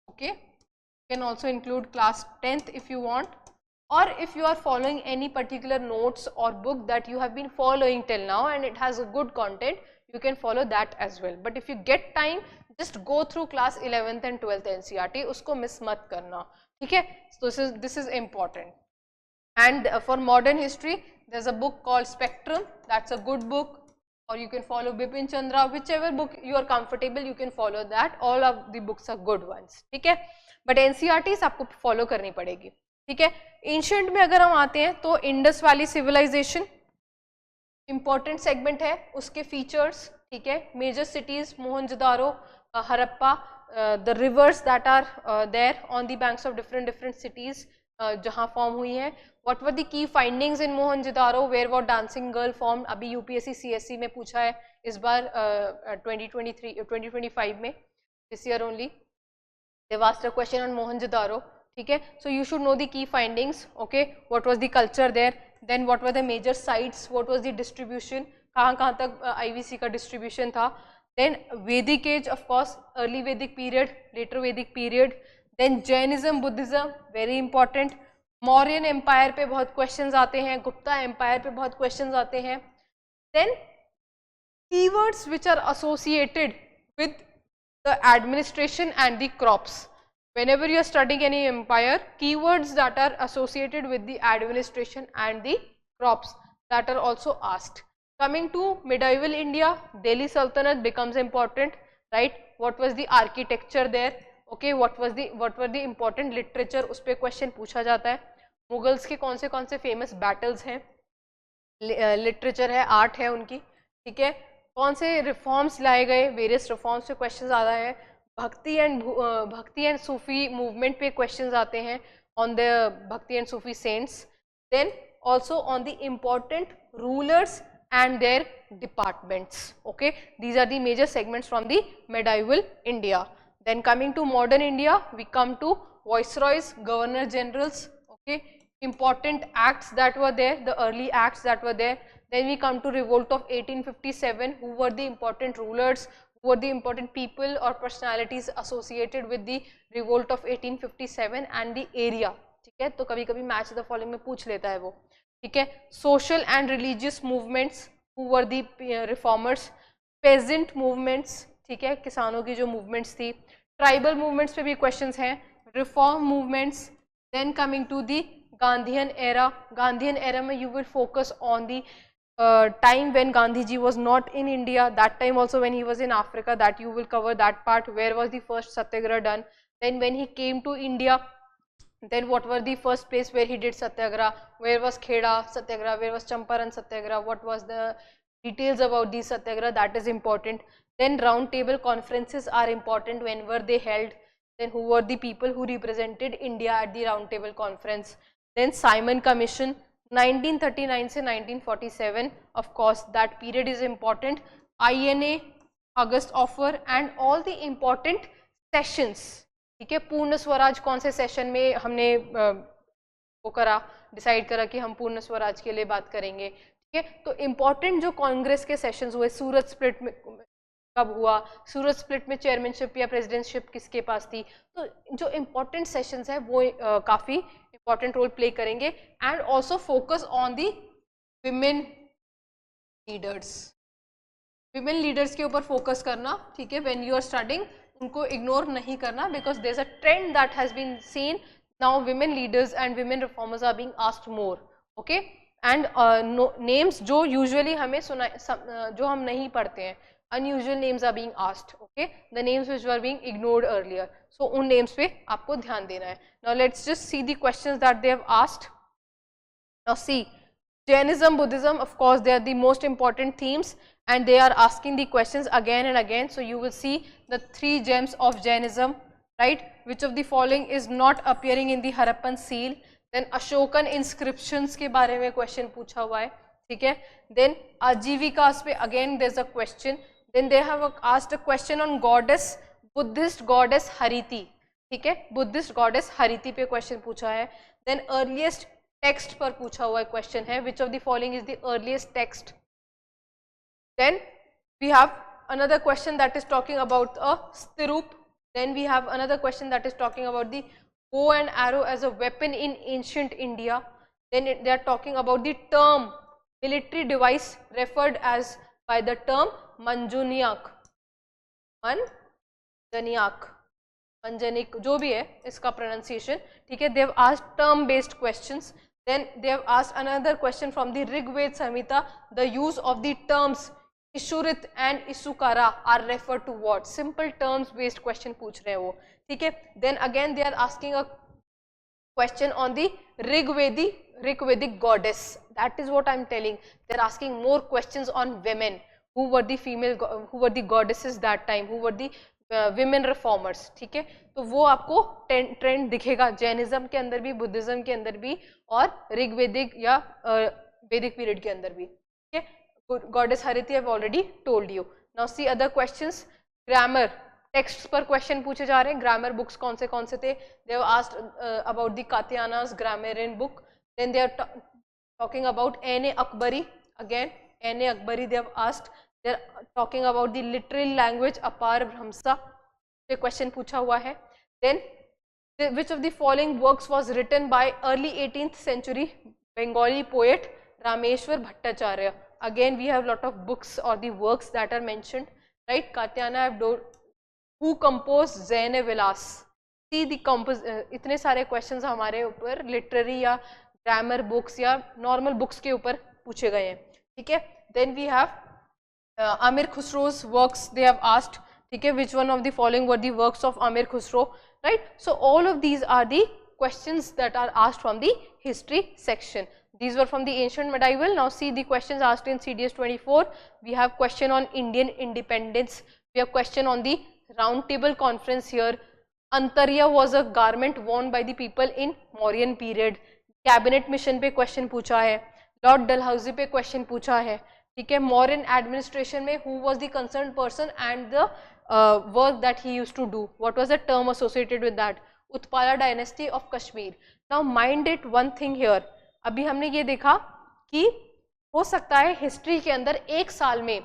Okay, you can also include class 10th if you want. Or if you are following any particular notes or book that you have been following till now and it has a good content, you can follow that as well. But if you get time, just go through class 11th and 12th NCERT, usko miss mat karna, theek hai? So this is important. And for modern history, there's a book called Spectrum. That's a good book. Or you can follow Bipin Chandra, whichever book you are comfortable, you can follow that. All of the books are good ones, theek hai? But NCERTs आपको follow करनी पड़ेगी, ठीक है? Ancient में अगर हम आते हैं तो Indus valley civilization important segment है, उसके फीचर्स, ठीक है? Major cities Mohenjodaro, Harappa, the rivers that are there on the banks of different cities जहां फॉर्म हुई हैं. What were the key findings in Mohenjodaro, where was dancing girl form. अभी UPSC CSC में पूछा है इस बार 2025 में, this year only they asked a question on Mohenjodaro, ठीक है? So you should know the key findings. Okay, what was the culture there, then what were the major sites, what was the distribution, कहाँ तक IVC का distribution था. Then Vedic age, of course early Vedic period, later Vedic period. Then Jainism, Buddhism, very important. Mauryan empire पे बहुत questions आते हैं, Gupta empire पे बहुत क्वेश्चंस आते हैं. Then keywords which are associated with the administration and the crops. Whenever you are studying any empire, keywords that are associated with the administration and the crops, that are also asked. Coming to medieval India, Delhi Sultanate becomes important, right? What was the architecture there? Okay, what were the important literature, उस पे question पूछा जाता है. Mughals के कौन से famous battles हैं, literature है, art है उनकी, ठीक है? कौन से reforms लाए गए, various reforms पे questions आता है. भक्ति एंड सूफी मूवमेंट पे क्वेश्चंस आते हैं on the bhakti and Sufi saints. Then also on the important rulers and their departments. Okay, these are the major segments from the medieval India. Then coming to modern India, we come to viceroys, governor generals, okay, important acts that were there, the early acts that were there. Then we come to revolt of 1857, who were the important rulers, who were the important people or personalities associated with the revolt of 1857 and the area. ठीक है, तो कभी कभी match the following में पूछ लेता है वो. ठीक है, social and religious movements, who were the reformers, peasant movements, ठीक है, किसानों की जो मूवमेंट्स थी, ट्राइबल मूवमेंट्स पे भी क्वेश्चंस हैं, reform movements. Then coming to the Gandhian era. Gandhian era में you will focus on the time when Gandhi ji was not in India, that time also when he was in Africa, that you will cover that part, where was the first satyagraha done. Then when he came to India, then what were the first place where he did satyagraha, where was Kheda satyagraha, where was Champaran satyagraha, what was the details about these satyagraha, that is important. Then round table conferences are important, when were they held, then who were the people who represented India at the round table conference. Then Simon Commission 1939 से 1947, of course that period is important. INA, August Offer and all the important sessions. ठीक है, पूर्ण स्वराज कौन से session में हमने वो करा, डिसाइड करा कि हम पूर्ण स्वराज के लिए बात करेंगे. ठीक है, तो इम्पोर्टेंट जो कांग्रेस के सेशंस हुए, सूरत स्प्लिट में कब हुआ, सूरत स्प्लिट में चेयरमैनशिप या प्रेसिडेंटशिप किसके पास थी, तो जो इम्पोर्टेंट सेशंस है वो काफ़ी इम्पोर्टेंट रोल प्ले करेंगे. And also focus on the women leaders. Women leaders के ऊपर फोकस करना. ठीक है, व्हेन यू आर स्टडिंग उनको इग्नोर नहीं करना, because there is a trend that has been seen now, women leaders and women reformers are being asked more. Okay, and names जो usually हमें सुना, जो हम नहीं पढ़ते हैं, unusual names are being asked. Okay, the names which were being ignored earlier, so उन names पे आपको ध्यान देना है. Now let's just see the questions that they have asked. Now see, Jainism, Buddhism, of course they are the most important themes and they are asking the questions again and again. So you will see the 3 gems of Jainism, right? Which of the following is not appearing in the Harappan seal? Then Ashokan inscriptions के बारे में question पूछा हुआ है. ठीक है, then आजीविकास पे again there is a question. Then they have asked a question on goddess, Buddhist goddess Hariti. ठीक है, Buddhist goddess Hariti पे question पूछा है. Then earliest text पर पूछा हुआ question है, which of the following is the earliest text. Then we have another question that is talking about a stirup. Then we have another question that is talking about the bow and arrow as a weapon in ancient India. Then they are talking about the term military device referred as by the term मंजूनियाक, मंजनिक, जो भी है इसका pronunciation. ठीक है, they have asked term based questions. Then they have asked another question from the Rigveda Samhita, the use of the terms इशुरित and इशुकारा are refer to what. Simple terms based question पूछ रहे हैं वो. ठीक है, then again they are asking a question on the Rigvedic goddess. That is what I am telling, they are asking more questions on women. Who were the female, who were the goddesses that time, who were the women reformers. ठीक है, तो वो आपको trend दिखेगा Jainism के अंदर भी, Buddhism के अंदर भी और ऋग्वेदिक या वैदिक पीरियड के अंदर भी. ठीक है, goddess Hariti have already told you. Now see other questions. Grammar text पर क्वेश्चन पूछे जा रहे हैं. ग्रामर बुक्स कौन से थे? They have asked about the Katyayana's grammarian book. Then they are talking about N.A. Akbari. अगेन N.A. Akbari they have asked. They are talking about the literal language Apar Bhramsa. ये क्वेश्चन पूछा हुआ है. Then which of the following works was written by early 18th century Bengali poet Rameshwar Bhattacharya? Again we have lot of books or the works that are mentioned, right? Katyayana who composed Zaine Vilas. See the इतने सारे questions हमारे ऊपर literary या grammar books या normal books के ऊपर पूछे गए हैं. ठीक है, then we have Amir Khusro's works they have asked. ठीक है, which one of the following were the works of Amir Khusro, right? So all of these are the questions that are asked from the history section. These were from the ancient medieval. Now see the questions asked in CDS 24. We have question on Indian independence. We have question on the round table conference here. Antarya was a garment worn by the people in Mauryan period. Cabinet mission पे question पूछा है. Lord Dalhousie पे question पूछा है. ठीक है, मौर्यन administration में who was the concern person and the work that he used to do, what was the term associated with that, Utpala dynasty of Kashmir. Now mind it one thing here, अभी हमने ये देखा कि हो सकता है हिस्ट्री के अंदर एक साल में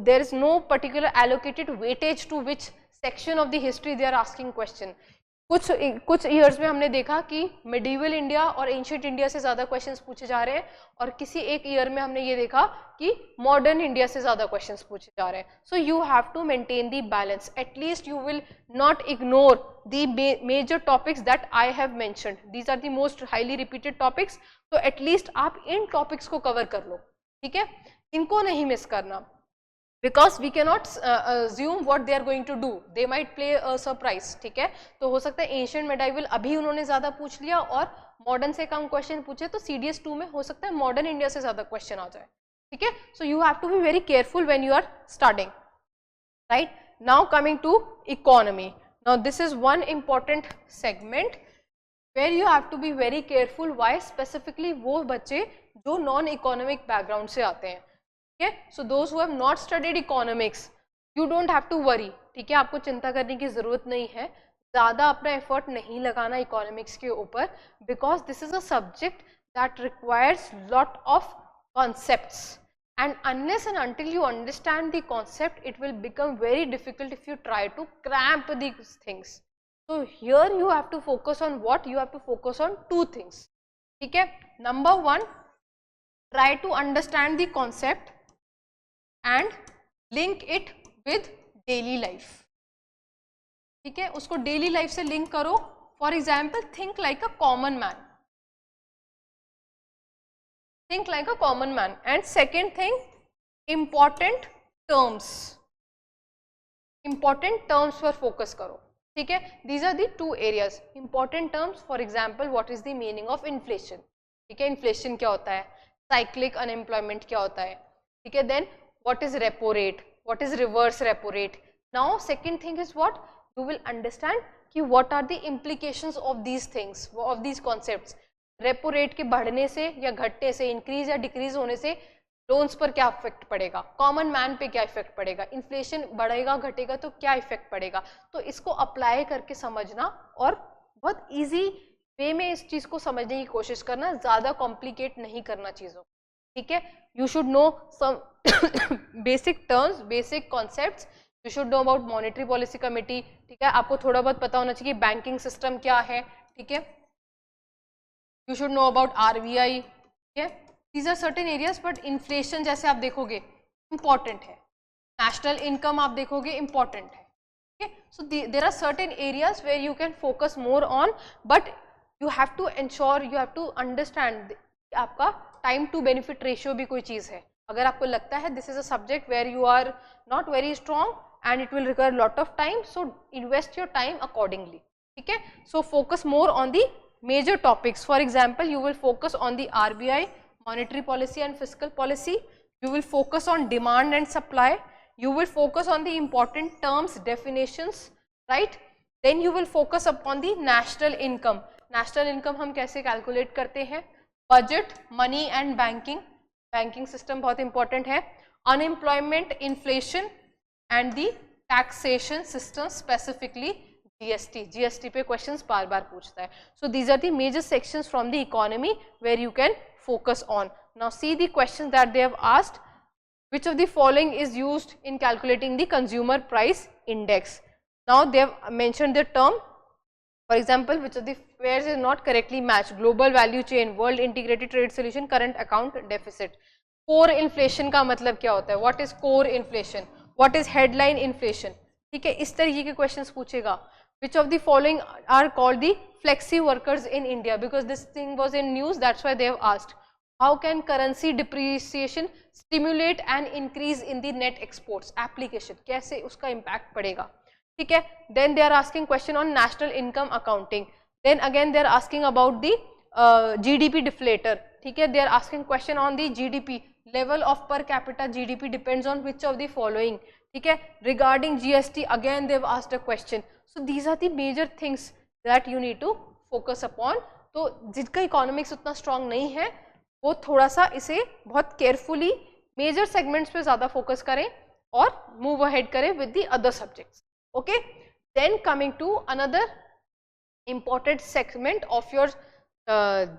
there is no particular allocated weightage to which section of the history they are asking question. कुछ ईयर्स में हमने देखा कि मिडिवल इंडिया और एंशिएंट इंडिया से ज़्यादा क्वेश्चंस पूछे जा रहे हैं, और किसी एक ईयर में हमने ये देखा कि मॉडर्न इंडिया से ज़्यादा क्वेश्चंस पूछे जा रहे हैं. So you have to maintain the balance. At least you will not ignore the major topics that I have mentioned. These are the most highly repeated topics. तो एटलीस्ट आप इन टॉपिक्स को कवर कर लो, ठीक है, इनको नहीं मिस करना. Because we cannot assume what they are going to do. They might play a surprise. ठीक है, तो हो सकता है एंशिएंट मेडाइवल अभी उन्होंने ज़्यादा पूछ लिया और मॉडर्न से कम क्वेश्चन पूछे, तो CDS 2 में हो सकता है मॉडर्न इंडिया से ज़्यादा क्वेश्चन आ जाए. ठीक है, so you have to be very careful when you are starting. Right now coming to economy. Now this is one important segment where you have to be very careful. Why? Specifically वो बच्चे जो non economic background से आते हैं. Okay? So those who have not studied economics, you don't have to worry. ठीक है, आपको चिंता करने की जरूरत नहीं है, ज़्यादा अपना एफर्ट नहीं लगाना इकोनॉमिक्स के ऊपर, because this is a subject that requires lot of concepts, and unless and until you understand the concept it will become very difficult if you try to cramp these things. So here you have to focus on what? You have to focus on two things. ठीक है, number one, try to understand the concept and link it with daily life. ठीक है, उसको daily life से link करो. For example, think like a common man. Think like a common man. And second thing, important terms. Important terms पर focus करो. ठीक है, these are the two areas. Important terms, for example, what is the meaning of inflation. ठीक है, inflation क्या होता है, cyclic unemployment क्या होता है. ठीक है, then what is repo rate, what is reverse repo rate. Now second thing is what? You will understand कि what are the implications of these things, of these concepts. repo rate के बढ़ने से या घटने से, इंक्रीज या decrease होने से लोन्स पर क्या इफेक्ट पड़ेगा, कॉमन मैन पे क्या इफेक्ट पड़ेगा, इन्फ्लेशन बढ़ेगा घटेगा तो क्या इफेक्ट पड़ेगा. तो इसको अप्लाई करके समझना और बहुत ईजी वे में इस चीज़ को समझने की कोशिश करना, ज़्यादा कॉम्प्लिकेट नहीं करना चीज़ों. ठीक है, you should know some basic terms, basic concepts. You should know about monetary policy committee. ठीक है, आपको थोड़ा बहुत पता होना चाहिए बैंकिंग सिस्टम क्या है. ठीक है, you should know about RBI. ठीक है, these are certain areas, but inflation जैसे आप देखोगे important है, national income आप देखोगे important है. Okay, so there are certain areas where you can focus more on, but you have to ensure, you have to understand आपका time to benefit ratio भी कोई चीज़ है. अगर आपको लगता है this is a subject where you are not very strong and it will require lot of time, so invest your time accordingly. ठीक है, so focus more on the major topics. For example, you will focus on the RBI, monetary policy and fiscal policy. You will focus on demand and supply. You will focus on the important terms, definitions. Right, then you will focus upon the national income. National income हम कैसे calculate करते हैं, budget, money and banking. Banking system बहुत important है. Unemployment, inflation and the taxation system, specifically GST. GST पे questions बार बार पूछता है. So these are the major sections from the economy where you can focus on. Now see the questions that they have asked. Which of the following is used in calculating the consumer price index? Now they have mentioned the term. For example, which of the pairs is not correctly matched? Global value chain, world integrated trade solution, current account deficit. Core inflation का मतलब क्या होता है? What is core inflation? What is headline inflation? ठीक है, इस तरीके के questions पूछेगा. Which of the following are called the flexi workers in India? Because this thing was in news, that's why they have asked. How can currency depreciation stimulate an increase in the net exports? Application, कैसे उसका impact पड़ेगा? ठीक है, then they are asking question on national income accounting. Then again they are asking about the GDP deflator. ठीक है, they are asking question on the GDP, level of per capita GDP depends on which of the following. ठीक है, regarding GST again they have asked a question. So these are the major things that you need to focus upon. तो जिनका economics उतना strong नहीं है, वो थोड़ा सा इसे बहुत केयरफुली मेजर सेगमेंट्स पे ज़्यादा फोकस करें और मूव अहेड करें with the other subjects. Okay, then coming to another important segment of your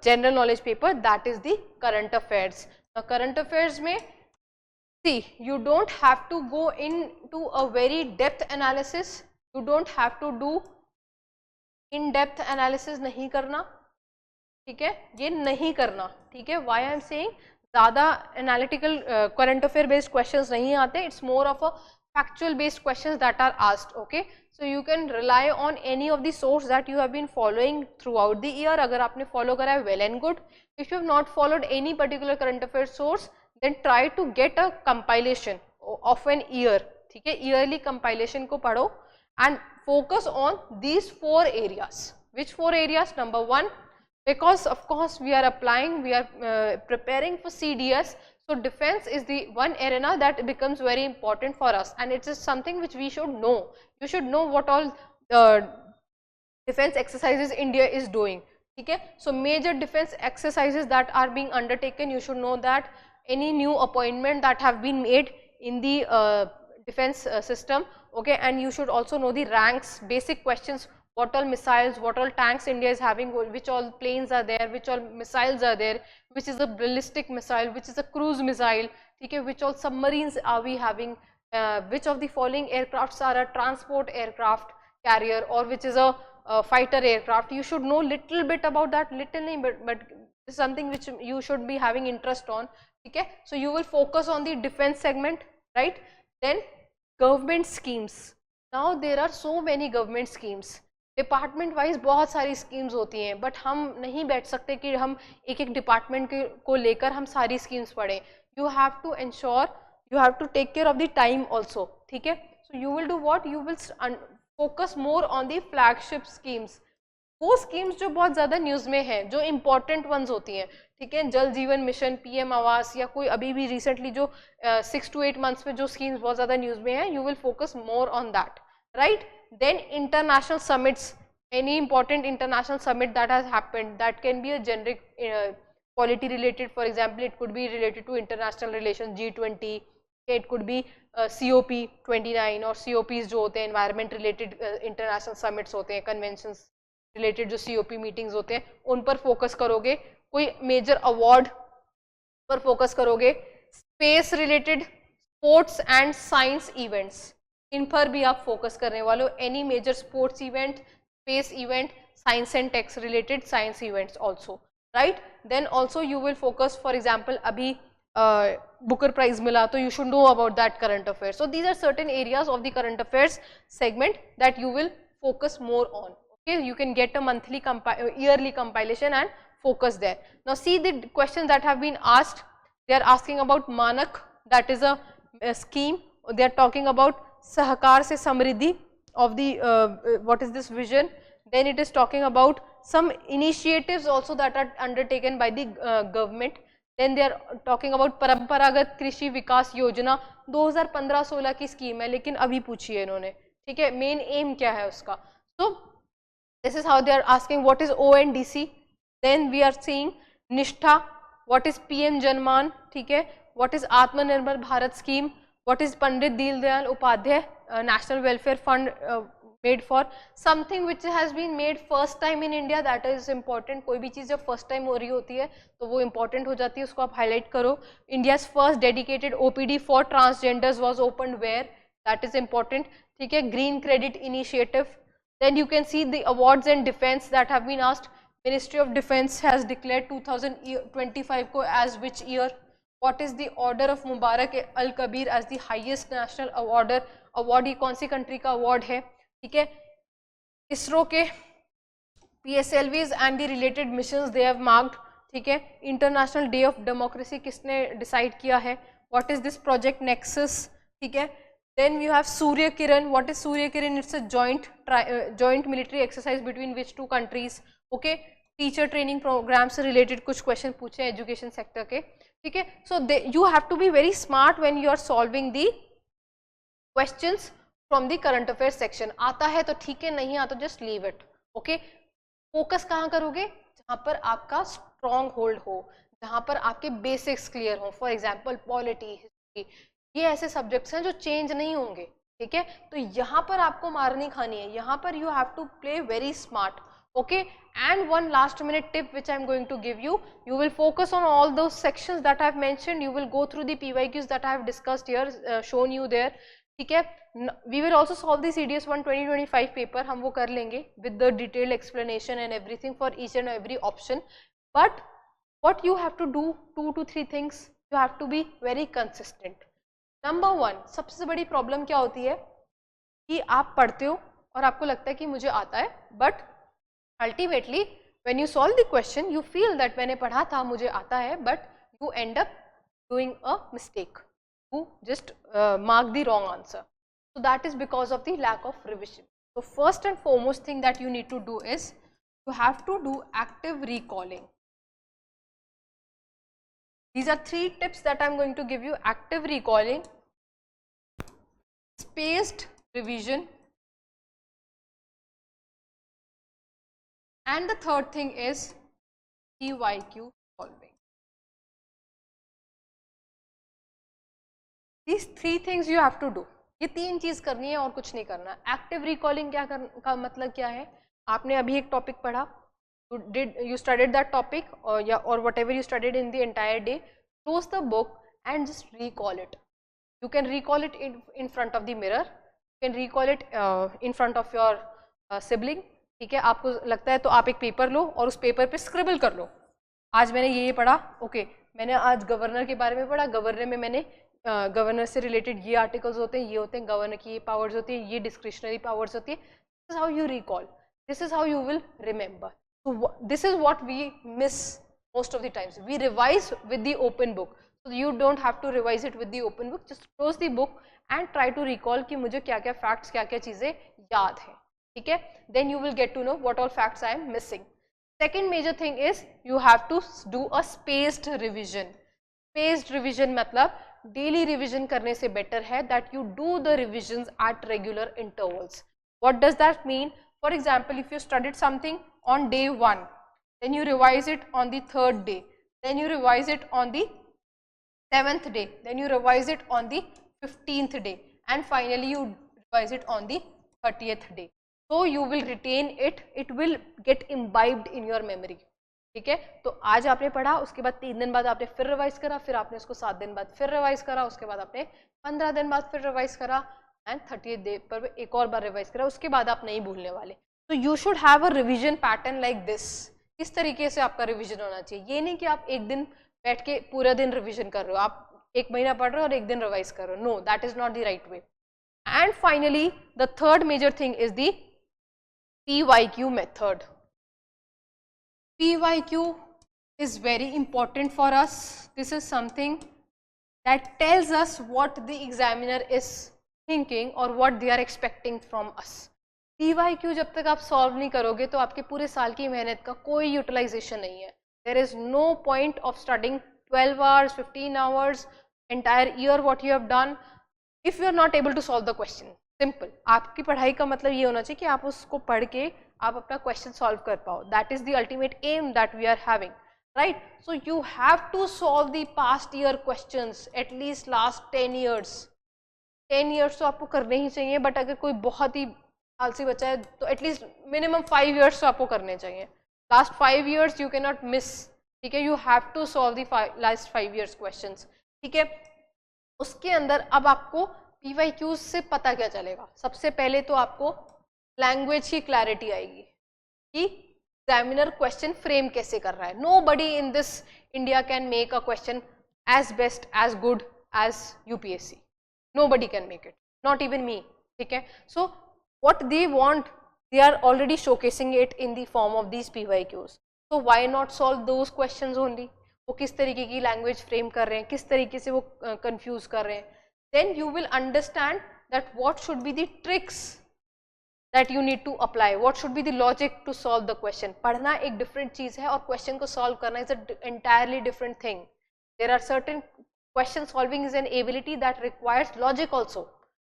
general knowledge paper, that is the current affairs. Now current affairs में see, you don't have to go into a very depth analysis, you don't have to do in depth analysis नहीं करना, ठीक है, ये नहीं करना, ठीक है. Why I am saying ज़्यादा analytical current affair based questions नहीं आते, it's more of a factual based questions that are asked. Okay, so you can rely on any of the source that you have been following throughout the year. अगर आपने follow करा है, well and good. If you have not followed any particular current affair source, then try to get a compilation of an year. ठीक है, yearly compilation को पढ़ो and focus on these 4 areas. Which 4 areas? Number 1, because of course we are applying, we are preparing for CDS. So defense is the one arena that becomes very important for us, and it is something which we should know. You should know what all defense exercises India is doing. Okay, so major defense exercises that are being undertaken, you should know that. Any new appointment that have been made in the defense system, okay, and you should also know the ranks, basic questions, what all missiles, what all tanks India is having, which all planes are there, which all missiles are there, which is a ballistic missile, which is a cruise missile, okay, which all submarines are we having, which of the following aircrafts are a transport aircraft carrier, or which is a fighter aircraft. You should know little bit about that, little nahi, but this is something which you should be having interest on. Okay, so you will focus on the defense segment, right? Then government schemes. Now there are so many government schemes. Department wise बहुत सारी schemes होती हैं, but हम नहीं बैठ सकते कि हम एक एक डिपार्टमेंट को लेकर हम सारी स्कीम्स पढ़ें. You have to ensure, you have to take care of the time also. ठीक है, so you will do what, you will focus more on the flagship schemes. वो स्कीम्स जो बहुत ज़्यादा न्यूज़ में हैं, जो इम्पोर्टेंट वंस होती हैं. ठीक है, जल जीवन मिशन, पीएम आवास, या कोई अभी भी रिसेंटली जो 6 to 8 मंथ्स में जो स्कीम्स बहुत ज़्यादा न्यूज़ में हैं, you will focus more on that, right. Then international summits, any important international summit that has happened, that can be a generic polity related. For example, it could be related to international relations, G20, it could be COP29 और COPs जो होते हैं environment related international summits होते हैं, conventions related जो COP meetings होते हैं, उन पर focus करोगे. कोई major award पर focus करोगे. space related sports and science events, इन पर भी आप फोकस करने वाले हो. Any major sports event, space event, science and techs related science events also, right. Then also you will focus, for example अभी Booker prize मिला, तो you should know about that current affairs. So these are certain areas of the current affairs segment that you will focus more on. Okay, you can get a monthly yearly compilation and focus there. Now see the questions that have been asked. They are asking about Manak, that is a scheme. They are talking about Sahakar se Samriddhi of the what is this vision. Then it is talking about some initiatives also that are undertaken by the government. Then they are talking about परंपरागत कृषि विकास योजना, 2015-16 की scheme है, लेकिन अभी पूछी है इन्होंने. ठीक है, मेन एम क्या है उसका. So this is how they are asking what is ONDC. Then we are seeing निष्ठा, what is PM जनमान, ठीक है, what is आत्मनिर्भर Bharat scheme, what is Pandit Deendayal Upadhyay National Welfare Fund made for, something which has been made first time in India, that is important. कोई भी चीज़ जब first time हो रही होती है तो वो important हो जाती है, उसको आप highlight करो. India's first dedicated OPD for transgenders was opened where, that is important. ठीक है, Green Credit Initiative. Then you can see the awards and defense that have been asked. Ministry of Defense has declared 2025 को as which year. What is the order of Mubarak Al-Kabir as the highest national award? ये कौन सी country का award है. ठीक है, इसरो के PSLVs and the related missions they have marked. ठीक है, इंटरनेशनल डे ऑफ डेमोक्रेसी किसने डिसाइड किया है. What is this project Nexus. ठीक है, then you have Surya Kiran. What is Surya Kiran? It's a joint military exercise between which 2 countries. Okay, teacher training program से related कुछ question पूछे education sector के. ठीक है, so you have to be very smart when you are solving the questions from the current affair section. आता है तो ठीक है, नहीं आता just leave it. Okay, focus कहाँ करोगे, जहाँ पर आपका स्ट्रॉन्ग होल्ड हो, जहाँ पर आपके बेसिक्स क्लियर हों, फॉर एग्जाम्पल पॉलिटी, हिस्ट्री, ये ऐसे सब्जेक्ट्स हैं जो चेंज नहीं होंगे, ठीक है। तो यहाँ पर आपको मार नहीं खानी है, यहाँ पर you have to play very smart, okay. And one last minute tip which I am going to give you, you will focus on all those sections that I have mentioned, you will go through the PYQs that I have discussed here, shown you there, ठीक है। We will also solve the CDS 1 2025 paper, हम वो कर लेंगे with the detailed explanation and everything for each and every option, but what you have to do 2 to 3 things, you have to be very consistent. Number 1, सबसे बड़ी problem क्या होती है कि आप पढ़ते हो और आपको लगता है कि मुझे आता है, but ultimately when you solve the question you feel that मैंने पढ़ा था मुझे आता है, but you end up doing a mistake, you just mark the wrong answer. So that is because of the lack of revision. So first and foremost thing that you need to do is you have to do active recalling. These are 3 tips that I am going to give you: active recalling, spaced revision, and the third thing is PYQ solving. These 3 things you have to do. ये 3 चीज करनी है और कुछ नहीं करना। Active recalling क्या का मतलब क्या है? आपने अभी एक टॉपिक पढ़ा, you studied that topic or whatever you studied in the entire day, close the book and just recall it. You can recall it in front of the mirror, you can recall it in front of your sibling, ठीक है। आपको लगता है तो आप एक paper लो और उस पेपर पे स्क्रिबल कर लो, आज मैंने ये पढ़ा, ओके, मैंने आज गवर्नर के बारे में पढ़ा, गवर्नर में मैंने गवर्नर से रिलेटेड ये आर्टिकल्स होते हैं, ये होते हैं, गवर्नर की ये पावर्स होती है, ये डिस्क्रिशनरी पावर्स होती है। This is how you recall, this is how you will remember. So this is what we miss most of the times. We revise with the open book, so you don't have to revise it with the open book. Just close the book and try to recall कि मुझे क्या क्या facts, क्या क्या चीजें याद हैं, ठीक है? Then you will get to know what all facts I am missing. Second major thing is you have to do a spaced revision. Spaced revision मतलब daily revision करने से better है that you do the revisions at regular intervals. What does that mean? For example, if you studied something on day 1, then you revise it on the 3rd day, then you revise it on the 7th day, then you revise it on the 15th day, and finally you revise it on the 30th day. So you will retain it, it will get imbibed in your memory. ठीक है? तो आज आपने पढ़ा, उसके बाद 3 दिन बाद आपने फिर रिवाइज करा, फिर आपने उसको 7 दिन बाद फिर रिवाइज करा, उसके बाद आपने 15 दिन बाद फिर रिवाइज करा, एंड 30th डे पर एक और बार रिवाइज करा, उसके बाद आप नहीं भूलने वाले. तो you should have a revision pattern like this. इस तरीके से आपका रिविजन होना चाहिए. ये नहीं कि आप एक दिन बैठ के पूरा दिन रिविजन कर रहे हो, आप एक महीना पढ़ रहे हो और एक दिन रिवाइज कर रहे हो. No, that is not the right way. And finally the third major thing is the PYQ method. PYQ is very important for us. This is something that tells us what the examiner is thinking or what they are expecting from us. PYQ जब तक आप solve नहीं करोगे तो आपके पूरे साल की मेहनत का कोई यूटिलाइजेशन नहीं है. There is no point of studying 12 hours, 15 hours, entire year what you have done if you are not able to solve the question. Simple. आपकी पढ़ाई का मतलब ये होना चाहिए कि आप उसको पढ़ के आप अपना क्वेश्चन सॉल्व कर पाओ. That is the ultimate aim that we are having. Right? So you have to solve the past year questions, at least last 10 years. 10 years तो आपको करने ही चाहिए, बट अगर कोई बहुत ही आलसी बच्चा है तो एटलीस्ट मिनिमम 5 years तो आपको करने चाहिए. Last 5 years you can not miss. ठीक है, you have to solve the last 5 years questions. ठीक है, उसके अंदर अब आपको PYQs से पता क्या चलेगा. सबसे पहले तो आपको लैंग्वेज की क्लैरिटी आएगी कि एग्जामिनर क्वेश्चन फ्रेम कैसे कर रहा है. Nobody in this India can make a question as best as good as UPSC. Nobody can make it, not even me. ठीक है, so what they want, they are already showcasing it in the form of these PYQs. So why not solve those questions only? वो किस तरीके की language frame कर रहे हैं, किस तरीके से वो कंफ्यूज कर रहे हैं. Then you will understand that what should be the tricks that you need to apply, what should be the logic to solve the question. पढ़ना एक different चीज़ है और क्वेश्चन को सॉल्व करना is an entirely different thing. There are certain question solving is an ability that requires logic also.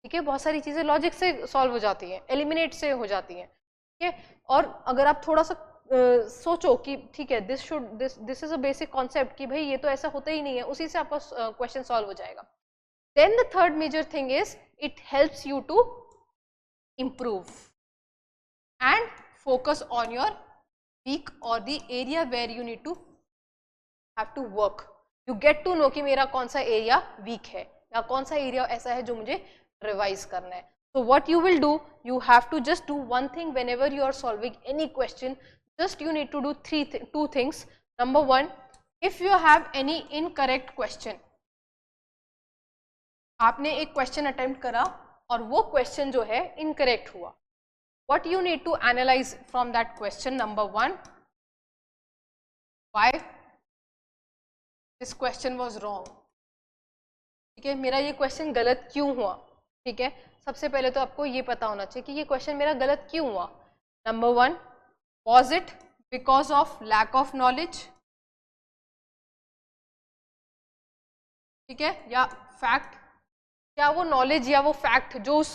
ठीक है, बहुत सारी चीज़ें लॉजिक से सॉल्व हो जाती हैं, एलिमिनेट से हो जाती हैं. ठीक है, और अगर आप थोड़ा सा सोचो कि ठीक है, this is a basic concept कि भाई ये तो ऐसा होता ही नहीं है, उसी से आपका क्वेश्चन सॉल्व हो जाएगा. Then the third major thing is it helps you to improve and focus on your weak or the area where you need to have to work. You get to know कि मेरा कौन सा area weak है या कौन सा area ऐसा है जो मुझे रिवाइज करना है. So what you will do, you have to just do one thing whenever you are solving any question. Just you need to do two things. Number one, if you have any incorrect question, आपने एक question attempt करा और वो question जो है incorrect हुआ, what you need to analyze from that question. Number one, why this question was wrong. ठीक है, मेरा ये क्वेश्चन गलत क्यों हुआ. ठीक है, सबसे पहले तो आपको ये पता होना चाहिए कि ये क्वेश्चन मेरा गलत क्यों हुआ. Number one, was it because of lack of knowledge. ठीक है, या फैक्ट, क्या वो नॉलेज या वो फैक्ट जो उस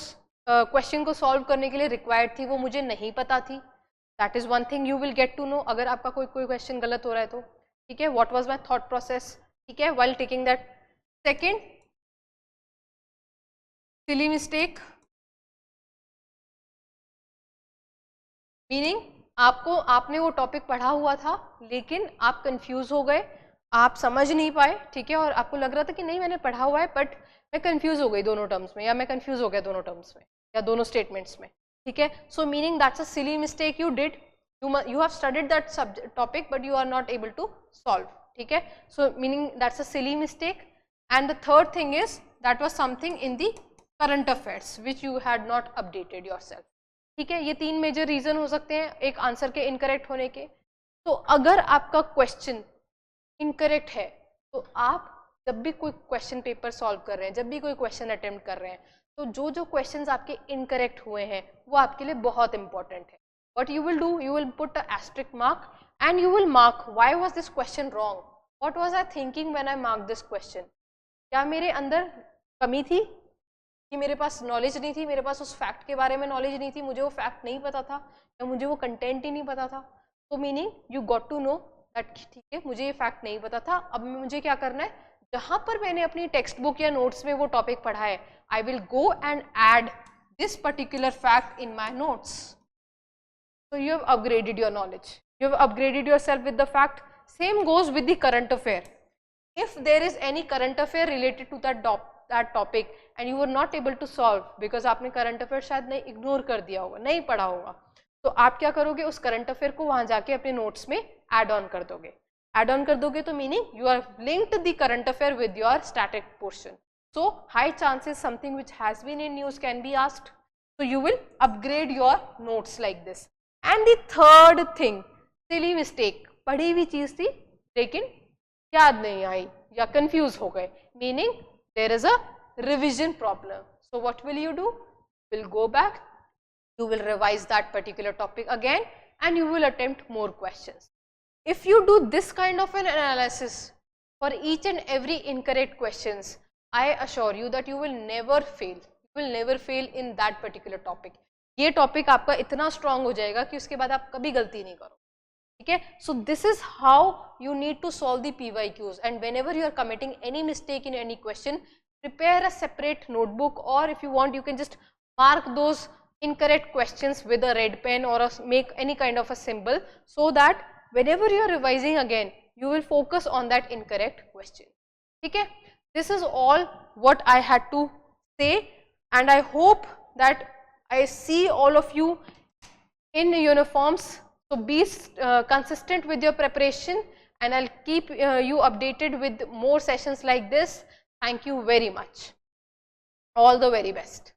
क्वेश्चन को सॉल्व करने के लिए रिक्वायर्ड थी वो मुझे नहीं पता थी. That is one thing you will get to know अगर आपका कोई क्वेश्चन गलत हो रहा है तो. ठीक है, what was my thought process. ठीक है, while taking that. Second, silly mistake, meaning आपने वो टॉपिक पढ़ा हुआ था लेकिन आप कंफ्यूज हो गए, आप समझ नहीं पाए. ठीक है, और आपको लग रहा था कि नहीं मैंने पढ़ा हुआ है बट मैं कंफ्यूज हो गई दोनों टर्म्स में, या मैं कंफ्यूज हो गया दोनों टर्म्स में या दोनों स्टेटमेंट्स में. ठीक है, so meaning that's a silly mistake you did. You have studied that subject topic but you are not able to solve. ठीक है, so meaning that's a silly mistake. And the third thing is that was something in the current affairs which you had not updated yourself. ठीक है, ये तीन major reason हो सकते हैं एक आंसर के इनकरेक्ट होने के. तो अगर आपका क्वेश्चन इनकरेक्ट है तो आप जब भी कोई क्वेश्चन पेपर सॉल्व कर रहे हैं, जब भी कोई क्वेश्चन अटेम्प्ट कर रहे हैं, तो जो क्वेश्चंस आपके इनकरेक्ट हुए हैं वो आपके लिए बहुत इंपॉर्टेंट है. What you will do, you will put a asterisk mark and you will mark why was this question wrong, what was I thinking when I mark this question. क्या मेरे अंदर कमी थी कि मेरे पास नॉलेज नहीं थी, मेरे पास उस फैक्ट के बारे में नॉलेज नहीं थी, मुझे वो फैक्ट नहीं पता था या मुझे वो कंटेंट ही नहीं पता था. तो meaning you got to know that ठीक है मुझे ये फैक्ट नहीं पता था, अब मुझे क्या करना है, जहां पर मैंने अपनी टेक्स्ट बुक या नोट्स में वो टॉपिक पढ़ा है I will go and add this particular fact in my notes. So you have upgraded your knowledge, you have upgraded yourself with the fact. Same goes with the current affair. If there is any current affair related to that topic and you were not able to solve because आपने current affair शायद नहीं ignore कर दिया होगा, नहीं पढ़ा होगा, तो आप क्या करोगे, उस current affair को वहां जाके अपने notes में add on कर दोगे. Add on कर दोगे तो meaning you are linked the current affair with your static portion. So high chances something which has been in news can be asked. So you will upgrade your notes like this. And the third thing, silly mistake, पढ़ी हुई चीज थी लेकिन याद नहीं आई या confuse हो गए, meaning there is a revision problem. So what will you do? You will go back, you will revise that particular topic again and you will attempt more questions. If you do this kind of an analysis for each and every incorrect questions, I assure you that you will never fail. You will never fail in that particular topic. ये topic आपका इतना strong हो जाएगा कि उसके बाद आप कभी गलती नहीं करो. ठीक है, so this is how you need to solve the PYQs. And whenever you are committing any mistake in any question, prepare a separate notebook, or if you want you can just mark those incorrect questions with a red pen or make any kind of a symbol, so that whenever you are revising again you will focus on that incorrect question. ठीक है, this is all what I had to say and I hope that I see all of you in uniforms. So be consistent with your preparation and I'll keep you updated with more sessions like this. Thank you very much. All the very best.